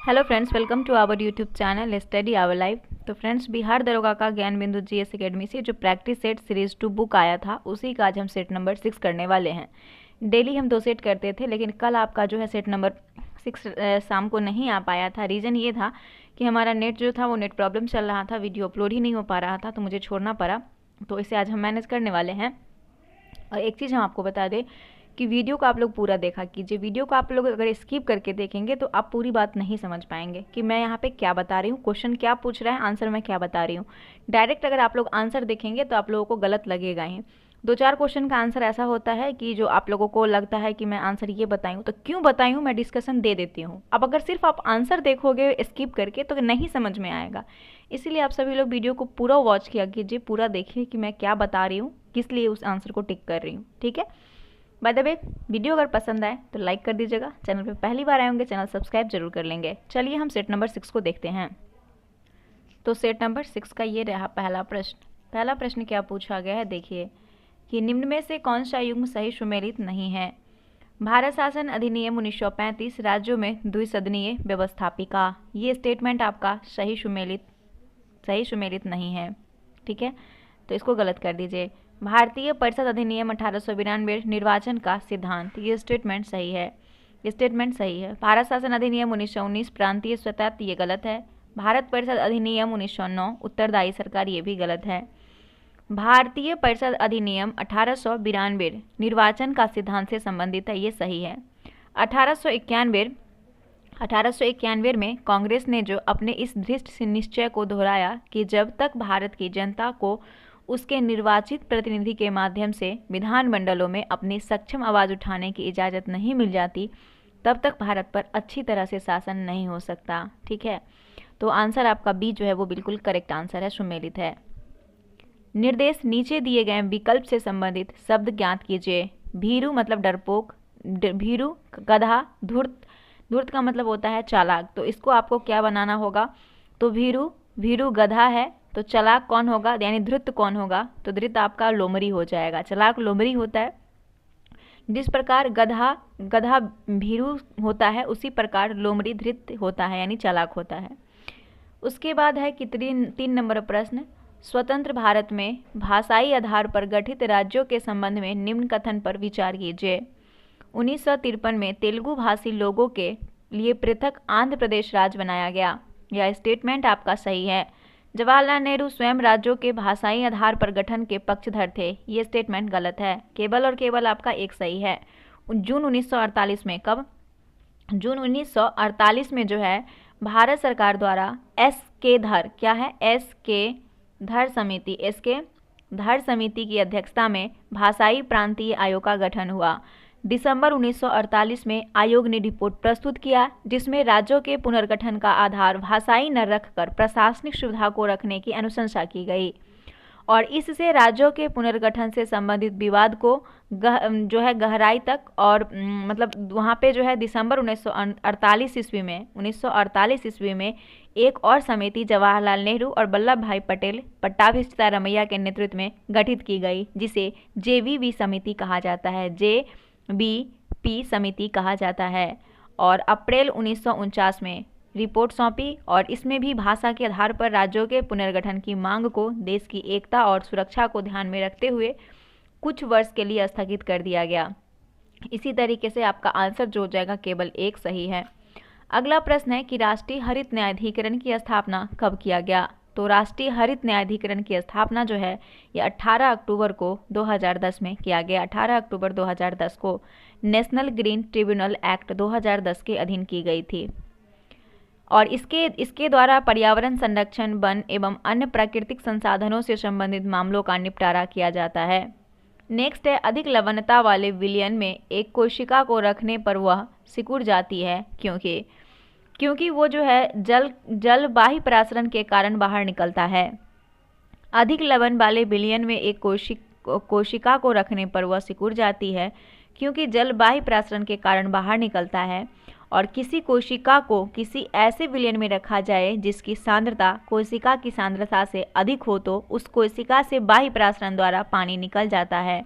Hello friends, welcome to our YouTube channel study our life. तो friends, Bihar दरोगा का ज्ञान बिंदु जीएस एकेडमी से जो प्रैक्टिस सेट सीरीज 2 बुक आया था, उसी का आज हम सेट नंबर 6 करने वाले हैं। डेली हम 2 सेट करते थे, लेकिन कल आपका जो है सेट नंबर 6 शाम को नहीं आ पाया था। रीज़न ये था कि हमारा नेट जो था वो नेट प्रॉब्लम चल रहा था, वीडियो अपलोड ही नहीं हो पा रहा था, तो मुझे छोड़ना पड़ा। तो इसे आज हम मैनेज करने वाले हैं। और एक चीज़ हम आपको बता दें कि वीडियो को आप लोग पूरा देखा कीजिए। वीडियो को आप लोग अगर स्किप करके देखेंगे तो आप पूरी बात नहीं समझ पाएंगे कि मैं यहाँ पे क्या बता रही हूँ, क्वेश्चन क्या पूछ रहा है, आंसर मैं क्या बता रही हूँ। डायरेक्ट अगर आप लोग आंसर देखेंगे तो आप लोगों को गलत लगेगा ही। 2-4 क्वेश्चन का आंसर ऐसा होता है कि जो आप लोगों को लगता है कि मैं आंसर ये बताई हूँ, तो क्यों बताई हूँ मैं डिस्कशन दे देती हूँ। अब अगर सिर्फ आप आंसर देखोगे स्किप करके तो नहीं समझ में आएगा। इसीलिए आप सभी लोग वीडियो को पूरा वॉच किया कीजिए, पूरा देखिए कि मैं क्या बता रही हूँ, किस लिए उस आंसर को टिक कर रही हूँ। ठीक है। बाय द वे, वीडियो अगर पसंद आए तो लाइक कर दीजिएगा। चैनल पे पहली बार आए होंगे, चैनल सब्सक्राइब जरूर कर लेंगे। चलिए हम सेट नंबर 6 को देखते हैं। तो सेट नंबर 6 का ये रहा पहला प्रश्न। पहला प्रश्न क्या पूछा गया है, देखिए कि निम्न में से कौन सा युग्म सही सुमेलित नहीं है। भारत शासन अधिनियम 1935 राज्यों में द्विसदनीय व्यवस्थापिका, ये स्टेटमेंट आपका सही सुमेलित नहीं है। ठीक है, तो इसको गलत कर दीजिए। भारतीय परिषद अधिनियम 1892 निर्वाचन का सिद्धांत, ये स्टेटमेंट सही है। भारत शासन अधिनियम 1919 प्रांतीय स्वतंत्र, ये गलत है। भारत परिषद अधिनियम 1909 उत्तरदायी सरकार, ये भी गलत है। भारतीय परिषद अधिनियम 1892 निर्वाचन का सिद्धांत से संबंधित है, ये सही है। 1891 में कांग्रेस ने जो अपने इस दृढ़ निश्चय को दोहराया कि जब तक भारत की जनता को उसके निर्वाचित प्रतिनिधि के माध्यम से विधानमंडलों में अपनी सक्षम आवाज़ उठाने की इजाज़त नहीं मिल जाती, तब तक भारत पर अच्छी तरह से शासन नहीं हो सकता। ठीक है, तो आंसर आपका बी जो है वो बिल्कुल करेक्ट आंसर है, सुमेलित है। निर्देश नीचे दिए गए विकल्प से संबंधित शब्द ज्ञात कीजिए। भीरू मतलब डरपोक, भीरू गधा, धूर्त का मतलब होता है चालाक। तो इसको आपको क्या बनाना होगा, तो भीरू गधा है, तो चालाक कौन होगा, यानी धृत कौन होगा, तो धृत आपका लोमड़ी हो जाएगा। चालाक लोमड़ी होता है। जिस प्रकार गधा भीरू होता है, उसी प्रकार लोमड़ी धृत होता है, यानी चालाक होता है। उसके बाद है कि 3 नंबर प्रश्न, स्वतंत्र भारत में भाषाई आधार पर गठित राज्यों के संबंध में निम्न कथन पर विचार कीजिए। 1953 में तेलुगु भाषी लोगों के लिए पृथक आंध्र प्रदेश राज्य बनाया गया, यह स्टेटमेंट आपका सही है। जवाहरलाल नेहरू स्वयं राज्यों के भाषाई आधार पर गठन के पक्षधर थे, ये स्टेटमेंट गलत है। केवल और केवल आपका एक सही है। जून 1948 में, कब, जून 1948 में जो है भारत सरकार द्वारा एस.के. धर समिति की अध्यक्षता में भाषाई प्रांतीय आयोग का गठन हुआ। दिसंबर 1948 में आयोग ने रिपोर्ट प्रस्तुत किया, जिसमें राज्यों के पुनर्गठन का आधार भाषाई न रखकर प्रशासनिक सुविधा को रखने की अनुशंसा की गई, और इससे राज्यों के पुनर्गठन से संबंधित विवाद को जो है गहराई तक, और मतलब वहाँ पे जो है दिसंबर 1948 ईस्वी में एक और समिति जवाहरलाल नेहरू और वल्लभ भाई पटेल पट्टाभी सीतारमैया के नेतृत्व में गठित की गई, जिसे JVP समिति कहा जाता है, JVP समिति कहा जाता है। और अप्रैल 1949 में रिपोर्ट सौंपी, और इसमें भी भाषा के आधार पर राज्यों के पुनर्गठन की मांग को देश की एकता और सुरक्षा को ध्यान में रखते हुए कुछ वर्ष के लिए स्थगित कर दिया गया। इसी तरीके से आपका आंसर जो हो जाएगा केवल एक सही है। अगला प्रश्न है कि राष्ट्रीय हरित न्यायाधिकरण की स्थापना कब किया गया। तो राष्ट्रीय हरित न्यायाधिकरण की स्थापना जो है ये 18 अक्टूबर को 2010 में किया गया। 18 अक्टूबर 2010 को नेशनल ग्रीन ट्रिब्यूनल एक्ट 2010 के अधीन की गई थी, और इसके द्वारा पर्यावरण संरक्षण, वन एवं अन्य प्राकृतिक संसाधनों से संबंधित मामलों का निपटारा किया जाता है। नेक्स्ट है, अधिक लवणता वाले विलयन में एक कोशिका को रखने पर वह सिकुड़ जाती है, क्योंकि वो जो है जल बाह्य प्रसारण के कारण बाहर निकलता है। अधिक लवण वाले विलयन में एक कोशिका को रखने पर वह सिकुड़ जाती है, क्योंकि जल बाह्य प्रसारण के कारण बाहर निकलता है। और किसी कोशिका को किसी ऐसे विलयन में रखा जाए जिसकी सांद्रता कोशिका की सांद्रता से अधिक हो, तो उस कोशिका से बाह्य प्रसारण द्वारा पानी निकल जाता है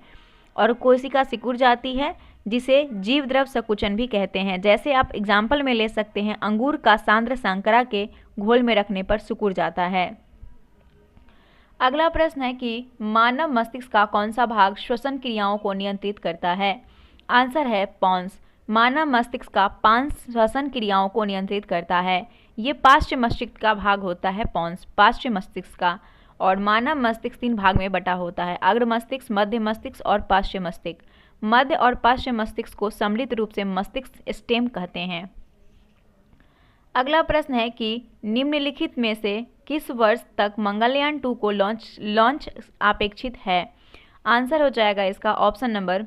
और कोशिका सिकुड़ जाती है, जिसे जीव द्रव संकुचन भी कहते हैं। जैसे आप एग्जाम्पल में ले सकते हैं, अंगूर का सांद्र शर्करा के घोल में रखने पर सिकुड़ जाता है। अगला प्रश्न है कि मानव मस्तिष्क का कौन सा भाग श्वसन क्रियाओं को नियंत्रित करता है? आंसर है पॉन्स। मानव मस्तिष्क का पांस श्वसन क्रियाओं को नियंत्रित करता है। ये पार्श्व मस्तिष्क का भाग होता है पॉन्स, पार्श्व मस्तिष्क का। और मानव मस्तिष्क 3 भाग में बटा होता है, अग्र मस्तिष्क, मध्य मस्तिष्क और पार्श्व मस्तिष्क। मध्य और पार्श्व मस्तिष्क को सम्मिलित रूप से मस्तिष्क स्टेम कहते हैं। अगला प्रश्न है कि निम्नलिखित में से किस वर्ष तक मंगलयान 2 को लॉन्च अपेक्षित है? आंसर हो जाएगा इसका ऑप्शन नंबर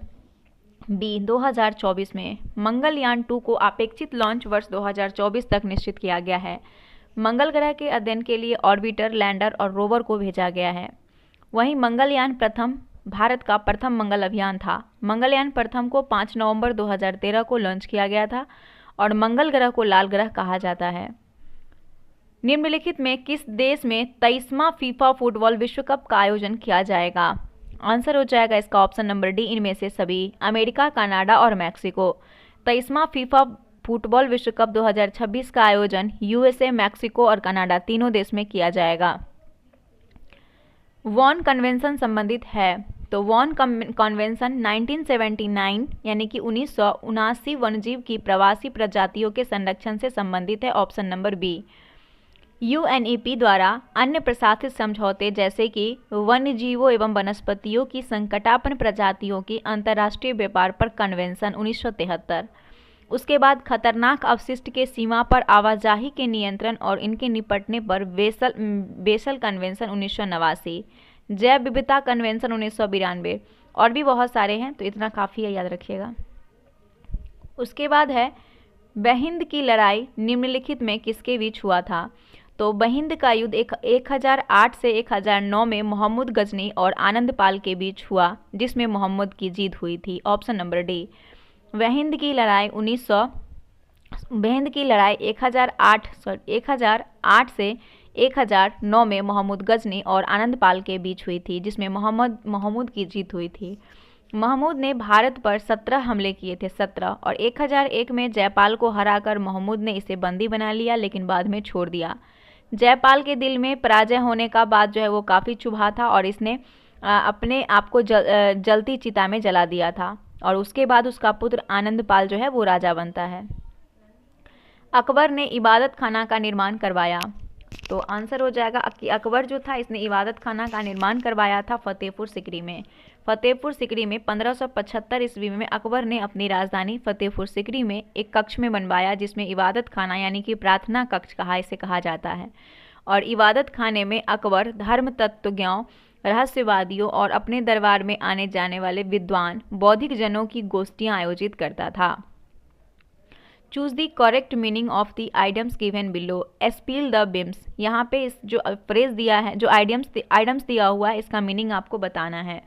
बी, 2024 में। मंगलयान 2 को अपेक्षित लॉन्च वर्ष 2024 तक निश्चित किया गया है। मंगल ग्रह के अध्ययन के लिए ऑर्बिटर, लैंडर और रोवर को भेजा गया है। वहीं मंगलयान प्रथम भारत का प्रथम मंगल अभियान था। मंगलयान प्रथम को 5 नवंबर 2013 को लॉन्च किया गया था और मंगल ग्रह को लाल ग्रह कहा जाता है। निम्नलिखित में किस देश में 23वां फीफा फुटबॉल विश्व कप का आयोजन किया जाएगा? आंसर हो जाएगा इसका ऑप्शन नंबर डी, इनमें से सभी, अमेरिका, कनाडा और मैक्सिको। 23वां फीफा फुटबॉल विश्व कप 2026 का आयोजन यूएसए, मैक्सिको और कनाडा तीनों देश में किया जाएगा। वॉन कन्वेंशन संबंधित है, तो वॉन कन्वेंशन 1979 यानी कि 1979 वन्यजीव की प्रवासी प्रजातियों के संरक्षण से संबंधित है, ऑप्शन नंबर बी। यूएनईपी द्वारा अन्य प्रशासित समझौते जैसे कि वन्यजीवों एवं वनस्पतियों की संकटापन्न प्रजातियों की अंतर्राष्ट्रीय व्यापार पर कन्वेंशन 1973। उसके बाद खतरनाक अवशिष्ट के सीमा पर आवाजाही के नियंत्रण और इनके निपटने पर बेसल कन्वेंशन 1989, जैव विविधता कन्वेंशन 1992 और भी बहुत सारे हैं, तो इतना काफ़ी है, याद रखिएगा। उसके बाद है बहिंद की लड़ाई निम्नलिखित में किसके बीच हुआ था? तो बहिंद का युद्ध 1008 से 1009 में मोहम्मद गजनी और आनंद पाल के बीच हुआ, जिसमें मोहम्मद की जीत हुई थी, ऑप्शन नंबर डी। बहिंद की लड़ाई 1008 से 1009 में मोहम्मद गजनी और आनंद पाल के बीच हुई थी, जिसमें मोहम्मद की जीत हुई थी। महमूद ने भारत पर 17 हमले किए थे, 17, और 1001 में जयपाल को हराकर महमूद ने इसे बंदी बना लिया, लेकिन बाद में छोड़ दिया। जयपाल के दिल में पराजय होने का बाद जो है वो काफ़ी चुभा था और इसने अपने आप को जलती चिता में जला दिया था, और उसके बाद उसका पुत्र आनंदपाल जो है वो राजा बनता है। अकबर ने इबादत खाना का निर्माण करवाया, तो आंसर हो जाएगा कि अकबर जो था इसने इबादत खाना का निर्माण करवाया था फतेहपुर सिकरी में। फतेहपुर सिकरी में 1575 ईस्वी में अकबर ने अपनी राजधानी फतेहपुर सिकरी में एक कक्ष में बनवाया, जिसमें इबादत खाना यानी कि प्रार्थना कक्ष इसे कहा जाता है। और इबादत खाने में अकबर धर्म तत्वज्ञों, रहस्यवादियों और अपने दरबार में आने जाने वाले विद्वान बौद्धिक जनों की गोष्ठियां आयोजित करता था। Choose the correct meaning of the idioms given below, spill the beams. यहाँ पे इस जो फ्रेज दिया है, जो आइडम्स दिया हुआ है, इसका मीनिंग आपको बताना है।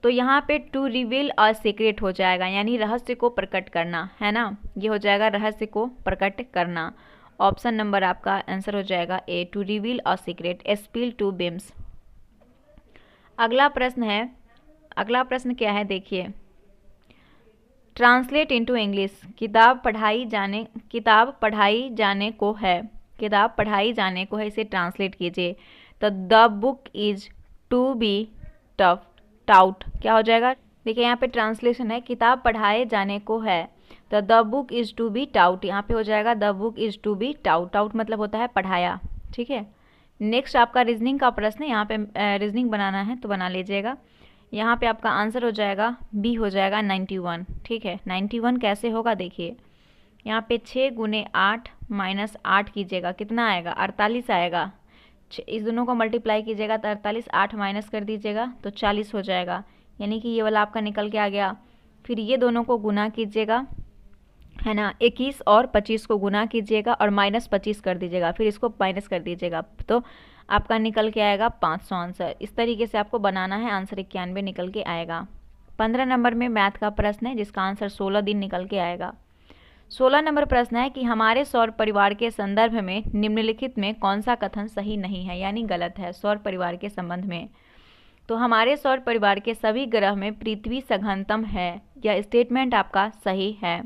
तो यहाँ पे टू रिवील अ सीक्रेट हो जाएगा, यानी रहस्य को प्रकट करना, है ना, ये हो जाएगा रहस्य को प्रकट करना। ऑप्शन नंबर आपका आंसर हो जाएगा A, to reveal a secret, spill to beans. अगला प्रश्न क्या है, देखिए, ट्रांसलेट इनटू इंग्लिश। किताब पढ़ाई जाने को है, इसे ट्रांसलेट कीजिए। तो the book is to be taught, क्या हो जाएगा? देखिए यहाँ पे ट्रांसलेशन है, किताब पढ़ाए जाने को है, तो the book is to be taught, यहाँ पे हो जाएगा the book is to be taught. Taught मतलब होता है पढ़ाया, ठीक है। नेक्स्ट आपका रीजनिंग का प्रश्न है, यहाँ पे रीजनिंग बनाना है तो बना लीजिएगा। यहाँ पे आपका आंसर हो जाएगा बी, हो जाएगा 91, ठीक है। 91 कैसे होगा, देखिए यहाँ पे 6 × 8 - 8 कीजिएगा, कितना आएगा? 48 आएगा। इस दोनों को मल्टीप्लाई कीजिएगा तो 48, 8 माइनस कर दीजिएगा तो 40 हो जाएगा, यानी कि ये वाला आपका निकल के आ गया। फिर ये दोनों को गुना कीजिएगा, है ना, 21 और 25 को गुना कीजिएगा और -25 कर दीजिएगा, फिर इसको माइनस कर दीजिएगा, तो आपका निकल के आएगा 500 आंसर। इस तरीके से आपको बनाना है, आंसर 91 निकल के आएगा। 15 नंबर में मैथ का प्रश्न है, जिसका आंसर 16 दिन निकल के आएगा। 16 नंबर प्रश्न है कि हमारे सौर परिवार के संदर्भ में निम्नलिखित में कौन सा कथन सही नहीं है, यानी गलत है सौर परिवार के संबंध में। तो हमारे सौर परिवार के सभी ग्रह में पृथ्वी सघनतम है, यह स्टेटमेंट आपका सही है।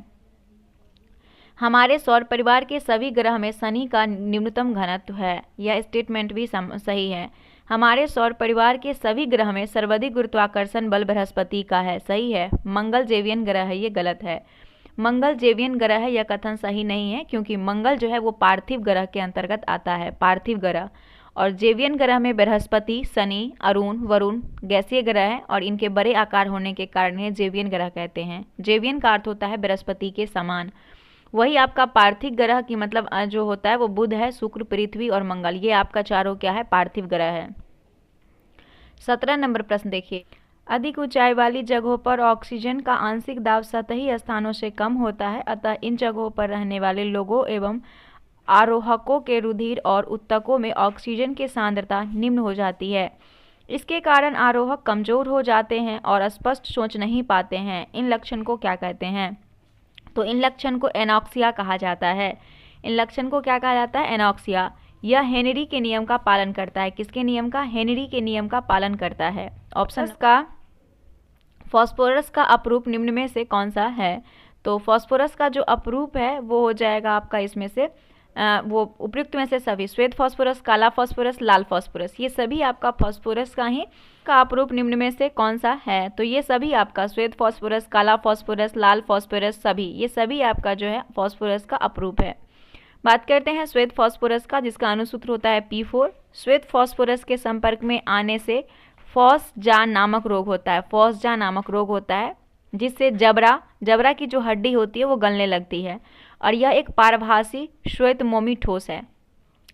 हमारे सौर परिवार के सभी ग्रह में शनि का न्यूनतम घनत्व है, यह स्टेटमेंट भी सही है। हमारे सौर परिवार के सभी ग्रह में सर्वाधिक गुरुत्वाकर्षण बल बृहस्पति का है, सही है। मंगल जेवियन ग्रह है, ये गलत है। मंगल जेवियन ग्रह है, यह कथन सही नहीं है, क्योंकि मंगल जो है वो पार्थिव ग्रह के अंतर्गत आता है, पार्थिव ग्रह। और जेवियन ग्रह में बृहस्पति, शनि, अरुण, वरुण गैसीय ग्रह है और इनके बड़े आकार होने के कारण ये जेवियन ग्रह कहते हैं। जेवियन का अर्थ होता है बृहस्पति के समान। वही आपका पार्थिव ग्रह की मतलब जो होता है वो बुध है, शुक्र, पृथ्वी और मंगल, ये आपका चारों क्या है, पार्थिव ग्रह है। 17 नंबर प्रश्न देखिए, अधिक ऊंचाई वाली जगहों पर ऑक्सीजन का आंशिक दाब सतही स्थानों से कम होता है, अतः इन जगहों पर रहने वाले लोगों एवं आरोहकों के रुधिर और उत्तकों में ऑक्सीजन की सांद्रता निम्न हो जाती है। इसके कारण आरोहक कमजोर हो जाते हैं और स्पष्ट सोच नहीं पाते हैं। इन लक्षण को क्या कहते हैं? तो इन लक्षण को एनॉक्सिया कहा जाता है। इन लक्षण को क्या कहा जाता है? एनॉक्सिया। यह हेनरी के नियम का पालन करता है। किसके नियम का? हेनरी के नियम का पालन करता है। ऑप्शन का फास्फोरस का अपरूप निम्न में से कौन सा है? तो फास्फोरस का जो अपरूप है वो हो जाएगा आपका इसमें से वो उपयुक्त में से सभी, श्वेत फास्फोरस, काला फास्फोरस, लाल फास्फोरस, ये सभी आपका फास्फोरस का ही का अपरूप निम्न में से कौन सा है? तो ये सभी आपका श्वेत फास्फोरस, काला फास्फोरस, लाल फास्फोरस, सभी ये सभी आपका जो है फास्फोरस का अपरूप है। बात करते हैं श्वेत फास्फोरस का, जिसका अनुसूत्र होता है P4। श्वेत फास्फोरस के संपर्क में आने से फॉस्जान नामक रोग होता है, फॉस्जान नामक रोग होता है, जिससे जबरा की जो हड्डी होती है वो गलने लगती है और यह एक पारभासी श्वेत मोमी ठोस है।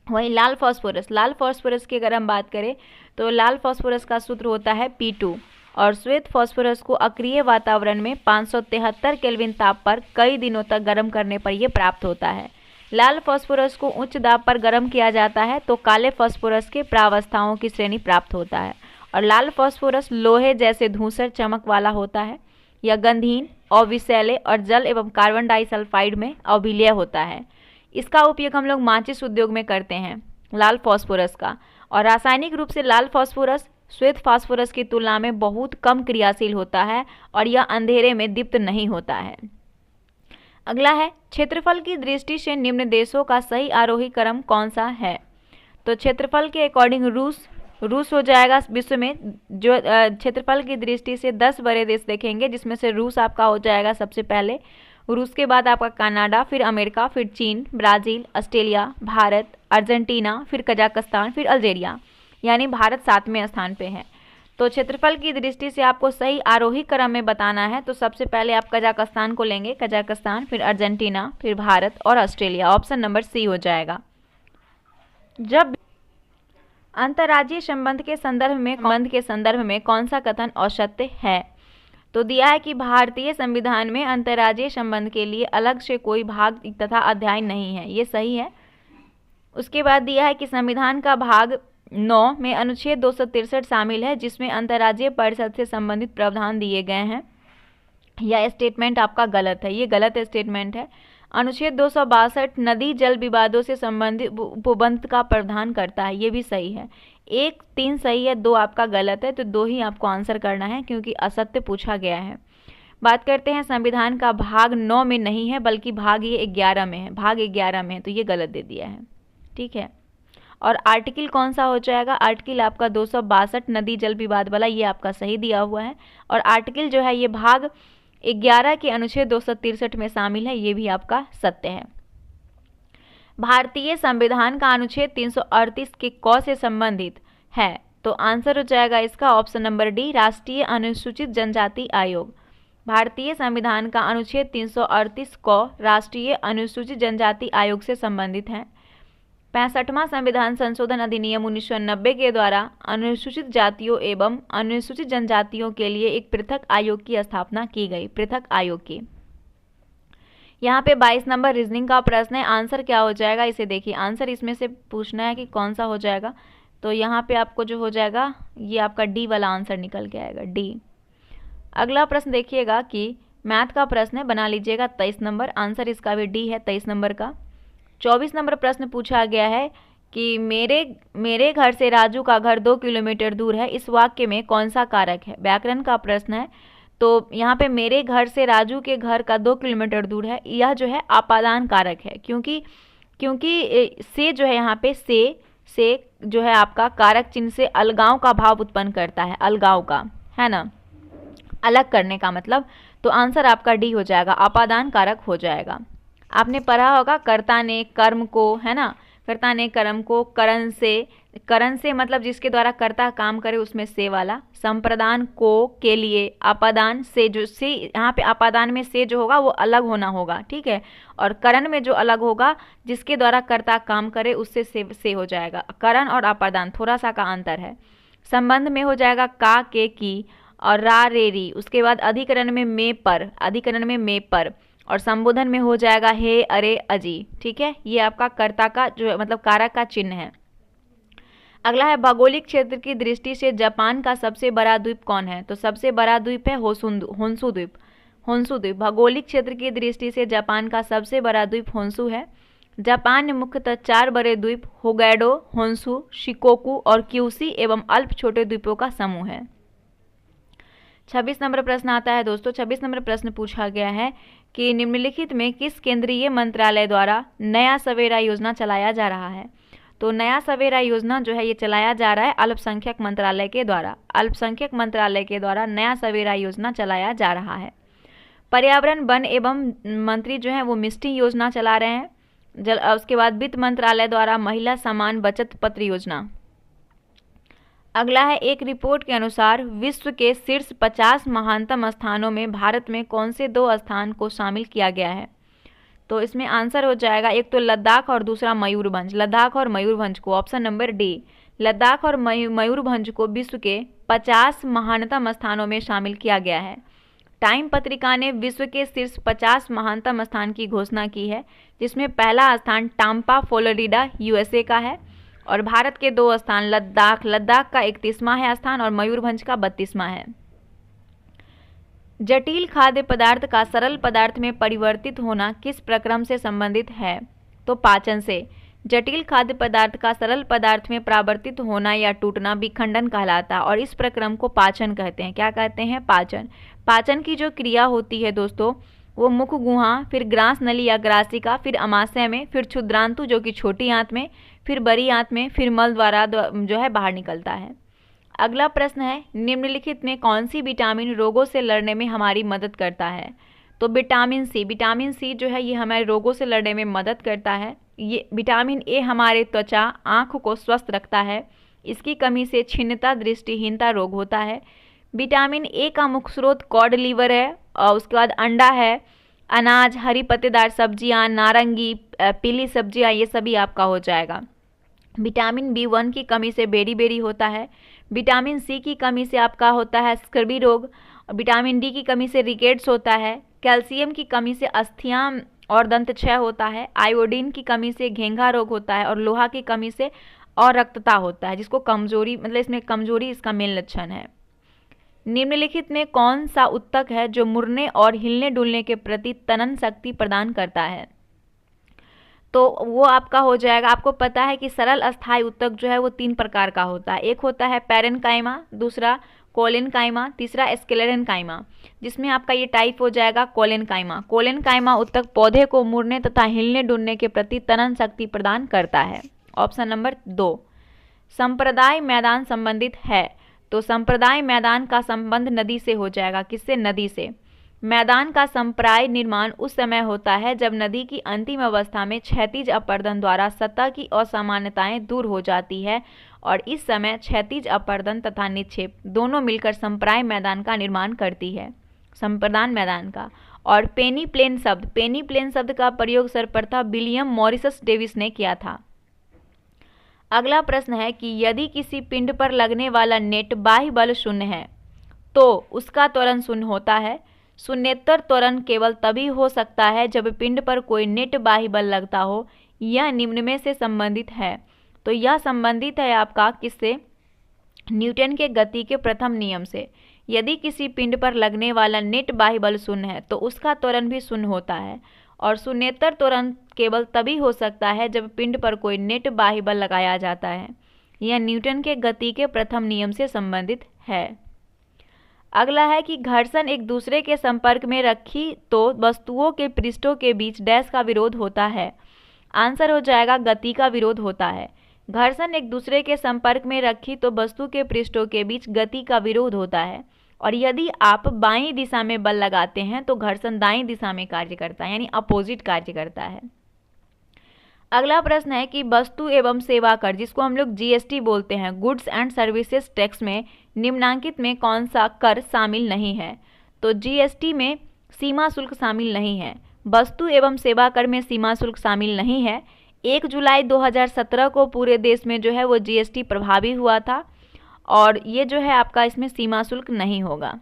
वहीं लाल फास्फोरस की अगर हम बात करें तो लाल फास्फोरस का सूत्र होता है P2 और श्वेत फास्फोरस को अक्रिय वातावरण में 573 केल्विन ताप पर कई दिनों तक गर्म करने पर यह प्राप्त होता है। लाल फास्फोरस को उच्च दाब पर गर्म किया जाता है तो काले फास्फोरस के प्रावस्थाओं की श्रेणी प्राप्त होता है और लाल फास्फोरस लोहे जैसे धूसर चमक वाला होता है। यह गंधहीन, अविषैले और जल एवं कार्बन डाइसल्फाइड में अभिलेय होता है। इसका उपयोग हम लोग माचिस उद्योग में करते हैं लाल फास्फोरस का। और रासायनिक रूप से लाल फास्फोरस श्वेत फास्फोरस की तुलना में बहुत कम क्रियाशील होता है और यह अंधेरे में दीप्त नहीं होता है। अगला है, क्षेत्रफल की दृष्टि से निम्न देशों का सही आरोही क्रम कौन सा है? तो क्षेत्रफल के अकॉर्डिंग रूस हो जाएगा विश्व में, जो क्षेत्रफल की दृष्टि से 10 बड़े देश देखेंगे, जिसमें से रूस आपका हो जाएगा सबसे पहले। रूस के बाद आपका कनाडा, फिर अमेरिका, फिर चीन, ब्राज़ील, ऑस्ट्रेलिया, भारत, अर्जेंटीना, फिर कजाकिस्तान, फिर अल्जीरिया, यानी भारत 7वें स्थान पे है। तो क्षेत्रफल की दृष्टि से आपको सही आरोही क्रम में बताना है तो सबसे पहले आप कजाकिस्तान को लेंगे, कजाकिस्तान, फिर अर्जेंटीना, फिर भारत और ऑस्ट्रेलिया। ऑप्शन नंबर सी हो जाएगा। जब अंतर्राज्यीय संबंध के संदर्भ में कौन सा कथन असत्य है? तो दिया है कि भारतीय संविधान में अंतर्राज्यीय संबंध के लिए अलग से कोई भाग तथा अध्याय नहीं है, ये सही है। उसके बाद दिया है कि संविधान का भाग 9 में अनुच्छेद 263 शामिल है, जिसमें अंतर्राज्यीय परिषद से संबंधित प्रावधान दिए गए हैं। यह स्टेटमेंट आपका गलत है, ये गलत स्टेटमेंट है। अनुच्छेद 262 नदी जल विवादों से संबंधित उपबंध का प्रावधान करता है, ये भी सही है। 1, 3 सही है, 2 आपका गलत है, तो 2 ही आपको आंसर करना है क्योंकि असत्य पूछा गया है। बात करते हैं संविधान का भाग 9 में नहीं है बल्कि भाग ये 11 में है, भाग 11 में है, तो ये गलत दे दिया है, ठीक है। और आर्टिकल कौन सा हो जाएगा? आर्टिकल आपका 262 नदी जल विवाद वाला, ये आपका सही दिया हुआ है। और आर्टिकल जो है ये भाग 11 के अनुच्छेद 263 में शामिल है, ये भी आपका सत्य है। भारतीय संविधान का अनुच्छेद 338 के क से संबंधित है, तो आंसर हो जाएगा इसका ऑप्शन नंबर डी, राष्ट्रीय अनुसूचित जनजाति आयोग। भारतीय संविधान का अनुच्छेद 338 क राष्ट्रीय अनुसूचित जनजाति आयोग से संबंधित है। 65वां संविधान संशोधन अधिनियम 1990 के द्वारा अनुसूचित जातियों एवं अनुसूचित जनजातियों के लिए एक पृथक आयोग की स्थापना की गई, पृथक आयोग की। यहाँ पे 22 नंबर रीजनिंग का प्रश्न है, आंसर क्या हो जाएगा इसे देखिए। आंसर इसमें से पूछना है कि कौन सा हो जाएगा, तो यहाँ पे आपको जो हो जाएगा ये आपका डी वाला आंसर निकल के आएगा, डी। अगला प्रश्न देखिएगा कि मैथ का प्रश्न है, बना लीजिएगा 23 नंबर, आंसर इसका भी डी है 23 नंबर का। 24 नंबर प्रश्न पूछा गया है कि मेरे घर से राजू का घर 2 किलोमीटर दूर है, इस वाक्य में कौन सा कारक है। व्याकरण का प्रश्न है, तो यहाँ पे मेरे घर से राजू के घर का 2 किलोमीटर दूर है, यह जो है आपादान कारक है, क्योंकि से जो है यहाँ पे से जो है आपका कारक चिन्ह से अलगाव का भाव उत्पन्न करता है, अलगाव का, है ना, अलग करने का मतलब। तो आंसर आपका डी हो जाएगा, आपादान कारक हो जाएगा। आपने पढ़ा होगा कर्ता ने कर्म को, है ना, कर्ता ने कर्म को करण से मतलब जिसके द्वारा कर्ता काम करे उसमें से वाला, संप्रदान को के लिए, आपादान से, जो से यहाँ पे आपादान में से जो होगा वो अलग होना होगा, ठीक है, और करण में जो अलग होगा जिसके द्वारा कर्ता काम करे उससे से हो जाएगा। करण और आपादान थोड़ा सा का अंतर है। संबंध में हो जाएगा का के की और रा रे री, उसके बाद अधिकरण में में पर, और संबोधन में हो जाएगा हे अरे अजी, ठीक है। ये आपका कर्ता का जो मतलब कारक का चिन्ह है। अगला है भौगोलिक क्षेत्र की दृष्टि से जापान का सबसे बड़ा द्वीप कौन है। तो सबसे बड़ा द्वीप है होन्शु द्वीप। भौगोलिक क्षेत्र की दृष्टि से जापान का सबसे बड़ा द्वीप होन्शु है। जापान में मुख्यतः 4 बड़े द्वीप होगैडो, होन्शु, शिकोकू और क्यूसी एवं अल्प छोटे द्वीपों का समूह है। 26 नंबर प्रश्न आता है दोस्तों। 26 नंबर प्रश्न पूछा गया है कि निम्नलिखित में किस केंद्रीय मंत्रालय द्वारा नया सवेरा योजना चलाया जा रहा है। तो नया सवेरा योजना जो है ये चलाया जा रहा है अल्पसंख्यक मंत्रालय के द्वारा। अल्पसंख्यक मंत्रालय के द्वारा नया सवेरा योजना चलाया जा रहा है। पर्यावरण वन एवं मंत्री जो है वो मिष्टी योजना चला रहे हैं। उसके बाद वित्त मंत्रालय द्वारा महिला समान बचत पत्र योजना। अगला है एक रिपोर्ट के अनुसार विश्व के शीर्ष 50 महानतम स्थानों में भारत में कौन से 2 स्थान को शामिल किया गया है। तो इसमें आंसर हो जाएगा एक तो लद्दाख और दूसरा मयूरभंज। लद्दाख और मयूरभंज को, ऑप्शन नंबर डी, लद्दाख और मयूरभंज को विश्व के 50 महानतम स्थानों में शामिल किया गया है। टाइम पत्रिका ने विश्व के शीर्ष 50 महानतम स्थान की घोषणा की है, जिसमें पहला स्थान टाम्पा फ्लोरिडा यूएसए का है और भारत के 2 स्थान लद्दाख का 31वां है स्थान और मयूरभंज का 32वां है। जटिल खाद्य पदार्थ का सरल पदार्थ में परिवर्तित होना किस प्रक्रम से संबंधित है। तो पाचन से। जटिल खाद्य पदार्थ का सरल पदार्थ में परावर्तित होना या टूटना विखंडन कहलाता है और इस प्रक्रम को पाचन कहते हैं। क्या कहते हैं? पाचन। पाचन की जो क्रिया होती है दोस्तों वो मुख गुहा, फिर ग्रास नली या ग्रासिका, फिर अमाशय में, फिर क्षुद्रांतु जो कि छोटी आंत में, फिर बड़ी आंत में, फिर मल द्वारा जो है बाहर निकलता है। अगला प्रश्न है निम्नलिखित में कौन सी विटामिन रोगों से लड़ने में हमारी मदद करता है। तो विटामिन सी जो है ये हमारे रोगों से लड़ने में मदद करता है। ये विटामिन ए हमारे त्वचा आँख को स्वस्थ रखता है, इसकी कमी से छिन्नता दृष्टिहीनता रोग होता है। विटामिन ए का मुख्य स्रोत कॉड लीवर है और उसके बाद अंडा है, अनाज, हरी पत्तेदार सब्जियां, नारंगी, पीली सब्जियां, ये सभी आपका हो जाएगा। विटामिन बी1 की कमी से बेरी होता है। विटामिन सी की कमी से आपका होता है स्कर्वी रोग। विटामिन डी की कमी से रिकेट्स होता है। कैल्शियम की कमी से अस्थियां और दंत क्षय होता है। आयोडीन की कमी से घेंघा रोग होता है और लोहा की कमी से अरक्तता होता है, जिसको कमजोरी मतलब इसमें कमजोरी इसका मेन लक्षण है। निम्नलिखित में कौन सा उत्तक है जो मुड़ने और हिलने डुलने के प्रति तनन शक्ति प्रदान करता है। तो वो आपका हो जाएगा, आपको पता है कि सरल अस्थायी उत्तक जो है वो 3 प्रकार का होता है। एक होता है पैरेनकाइमा, दूसरा कोलेनकाइमा, तीसरा स्क्लेरेनकाइमा, जिसमें आपका ये टाइप हो जाएगा कोलेनकाइमा। कोलेनकाइमा उत्तक पौधे को मुड़ने तथा हिलने डुलने के प्रति तनन शक्ति प्रदान करता है। Option number 2। संप्रदाय मैदान संबंधित है। तो संप्रदाय मैदान का संबंध नदी से हो जाएगा। किससे? नदी से। मैदान का संप्राय निर्माण उस समय होता है जब नदी की अंतिम अवस्था में क्षैतिज अपर्दन द्वारा सतह की असामान्यताएं दूर हो जाती है और इस समय क्षैतिज अपर्दन तथा निक्षेप दोनों मिलकर संप्राय मैदान का निर्माण करती है, संप्रदान मैदान का। और पेनी प्लेन शब्द का प्रयोग सर्वप्रथम विलियम मॉरिस डेविस ने किया था। अगला प्रश्न है कि यदि किसी पिंड पर लगने वाला नेट बाह्य बल शून्य है तो उसका त्वरण शून्य होता है। शून्येतर त्वरण केवल तभी हो सकता है जब पिंड पर कोई नेट बाह्य बल लगता हो। यह निम्न में से संबंधित है। तो यह संबंधित है आपका किससे? न्यूटन के गति के प्रथम नियम से। यदि किसी पिंड पर लगने वाला नेट बाह्य बल शून्य है तो उसका त्वरण भी शून्य होता है और शून्येतर त्वरण केवल तभी हो सकता है जब पिंड पर कोई नेट बाह्य बल लगाया जाता है। यह न्यूटन के गति के प्रथम नियम से संबंधित है। अगला है कि घर्षण एक दूसरे के संपर्क में रखी तो वस्तुओं के पृष्ठों के बीच डैश का विरोध होता है। आंसर हो जाएगा गति का विरोध होता है। घर्षण एक दूसरे के संपर्क में रखी तो वस्तु के पृष्ठों के बीच गति का विरोध होता है, और यदि आप बाईं दिशा में बल लगाते हैं तो घर्षण दाईं दिशा में कार्य करता है, यानी अपोजिट कार्य करता है। अगला प्रश्न है कि वस्तु एवं सेवा कर, जिसको हम लोग जीएसटी बोलते हैं, गुड्स एंड सर्विसेज टैक्स में निम्नलिखित में कौन सा कर शामिल नहीं है? तो जीएसटी में सीमा शुल्क शामिल नहीं है। वस्तु एवं सेवा कर में सीमा शुल्क शामिल नहीं है। 1 जुलाई 2017 को पूरे देश में जो है वो जीएसटी प्रभावी हुआ था, और ये जो है आपका इसमें सीमा शुल्क नहीं होगा।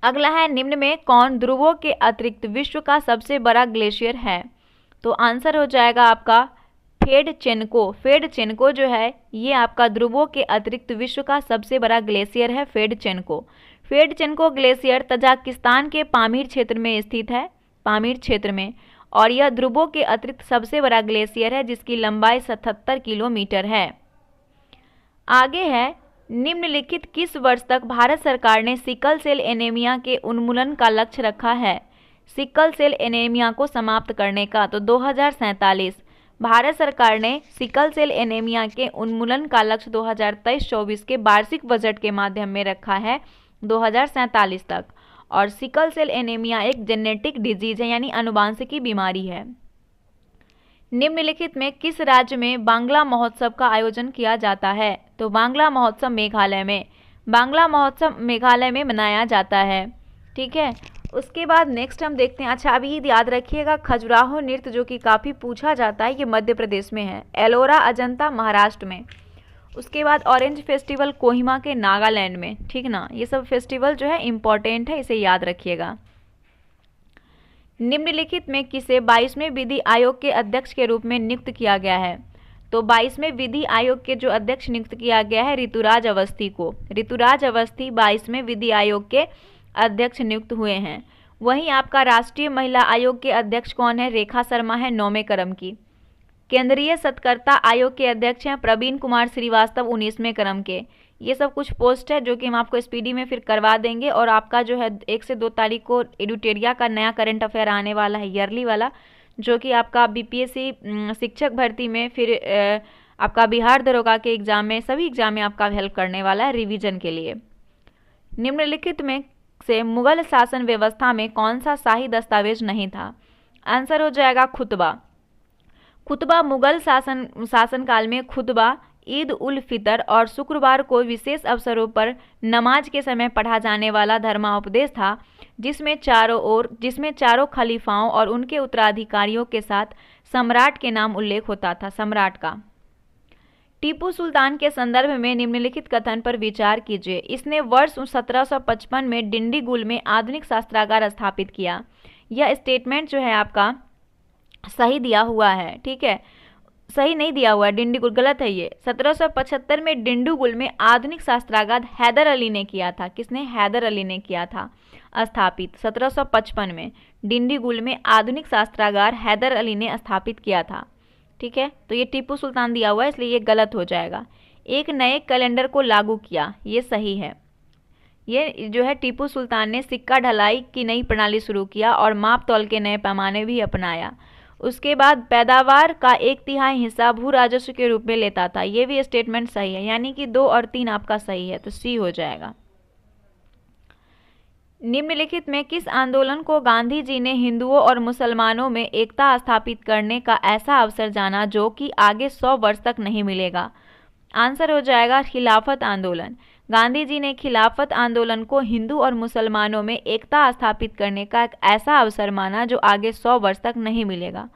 अगला है, निम्न में कौन ध्रुवों के अतिरिक्त विश्व का सबसे बड़ा ग्लेशियर है? तो आंसर हो जाएगा आपका फेडचेनको। फेडचेनको जो है ये आपका ध्रुवों के अतिरिक्त विश्व का सबसे बड़ा ग्लेशियर है, फेडचेनको। फेडचेनको ग्लेशियर तजाकिस्तान के पामीर क्षेत्र में स्थित है, पामीर क्षेत्र में, और यह ध्रुवों के अतिरिक्त सबसे बड़ा ग्लेशियर है जिसकी लंबाई 77 किलोमीटर है। आगे है, निम्नलिखित किस वर्ष तक भारत सरकार ने सिकल सेल एनीमिया के उन्मूलन का लक्ष्य रखा है? सिकल सेल एनीमिया को समाप्त करने का, तो 2047। भारत सरकार ने सिकल सेल एनीमिया के उन्मूलन का लक्ष्य 2023-24 के वार्षिक बजट के माध्यम में रखा है 2047 तक। और सिकल सेल एनीमिया एक जेनेटिक डिजीज है, यानी अनुवांशिकी बीमारी है। निम्नलिखित में किस राज्य में बांग्ला महोत्सव का आयोजन किया जाता है? तो बांग्ला महोत्सव मेघालय में, बांग्ला महोत्सव मेघालय में मनाया जाता है। ठीक है, उसके बाद नेक्स्ट हम देखते हैं। अच्छा, अभी याद रखिएगा खजुराहो नृत्य जो कि काफ़ी पूछा जाता है, ये मध्य प्रदेश में है, एलोरा अजंता महाराष्ट्र में। उसके बाद ऑरेंज फेस्टिवल कोहिमा के नागालैंड में। ठीक ना, ये सब फेस्टिवल जो है इम्पॉर्टेंट है, इसे याद रखिएगा। निम्नलिखित में किसे 22वें विधि आयोग के अध्यक्ष के रूप में नियुक्त किया गया है? तो 22वें विधि आयोग के जो अध्यक्ष नियुक्त किया गया है ऋतुराज अवस्थी को। ऋतुराज अवस्थी 22वें विधि आयोग के अध्यक्ष नियुक्त हुए हैं। वहीं आपका राष्ट्रीय महिला आयोग के अध्यक्ष कौन है? रेखा शर्मा है 9वें क्रम की। केंद्रीय सत्कर्ता आयोग के अध्यक्ष हैं प्रवीण कुमार श्रीवास्तव 19वें क्रम के। ये सब कुछ पोस्ट है जो कि हम आपको स्पीडी में फिर करवा देंगे, और आपका जो है 1 से 2 तारीख को एडुटेरिया का नया करंट अफेयर आने वाला है, ईयरली वाला, जो कि आपका बीपीएससी शिक्षक भर्ती में, फिर आपका बिहार दरोगा के एग्जाम में, सभी एग्जाम में आपका हेल्प करने वाला है रिवीजन के लिए। निम्नलिखित में से मुगल शासन व्यवस्था में कौन सा शाही दस्तावेज नहीं था? आंसर हो जाएगा खुतबा। खुतबा मुगल शासनकाल में खुतबा ईद उल फितर और शुक्रवार को विशेष अवसरों पर नमाज के समय पढ़ा जाने वाला धर्मोपदेश था, जिसमें चारों खलीफाओं और उनके उत्तराधिकारियों के साथ सम्राट के नाम उल्लेख होता था, सम्राट का। टीपू सुल्तान के संदर्भ में निम्नलिखित कथन पर विचार कीजिए। इसने वर्ष 1755 में डिंडीगुल में आधुनिक शस्त्रागार स्थापित किया। यह स्टेटमेंट जो है आपका सही दिया हुआ है, ठीक है, सही नहीं दिया हुआ है, डिंडीगुल गलत है ये। 1775 में डिंडीगुल में आधुनिक शस्त्रागार हैदर अली ने किया था। किसने? हैदर अली ने किया था स्थापित 1755 में। डिंडीगुल में आधुनिक शस्त्रागार हैदर अली ने स्थापित किया था। ठीक है, तो ये टीपू सुल्तान दिया हुआ है, इसलिए ये गलत हो जाएगा। एक नए कैलेंडर को लागू किया, ये सही है। ये जो है टीपू सुल्तान ने सिक्का ढलाई की नई प्रणाली शुरू किया और माप तौल के नए पैमाने भी अपनाया। उसके बाद पैदावार का 1/3 हिस्सा भू राजस्व के रूप में लेता था। ये भी स्टेटमेंट सही है, यानी कि 2 और 3 आपका सही है, तो सी हो जाएगा। निम्नलिखित में किस आंदोलन को गांधी जी ने हिंदुओं और मुसलमानों में एकता स्थापित करने का ऐसा अवसर जाना जो कि आगे 100 वर्ष तक नहीं मिलेगा? आंसर हो जाएगा खिलाफत आंदोलन। गांधी जी ने खिलाफत आंदोलन को हिंदू और मुसलमानों में एकता स्थापित करने का एक ऐसा अवसर माना जो आगे 100 वर्ष तक नहीं मिलेगा।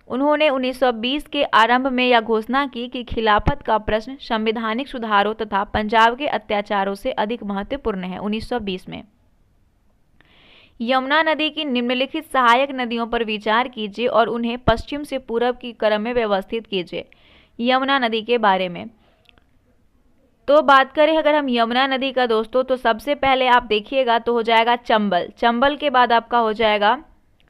उन्होंने 1920 के आरंभ में यह घोषणा की कि खिलाफत का प्रश्न संवैधानिक सुधारों तथा पंजाब के अत्याचारों से अधिक महत्वपूर्ण है। 1920 में यमुना नदी की निम्नलिखित सहायक नदियों पर विचार कीजिए और उन्हें पश्चिम से पूर्व की क्रम में व्यवस्थित कीजिए। यमुना नदी के बारे में तो बात करें अगर हम यमुना नदी का दोस्तों, तो सबसे पहले आप देखिएगा तो हो जाएगा चंबल। चंबल के बाद आपका हो जाएगा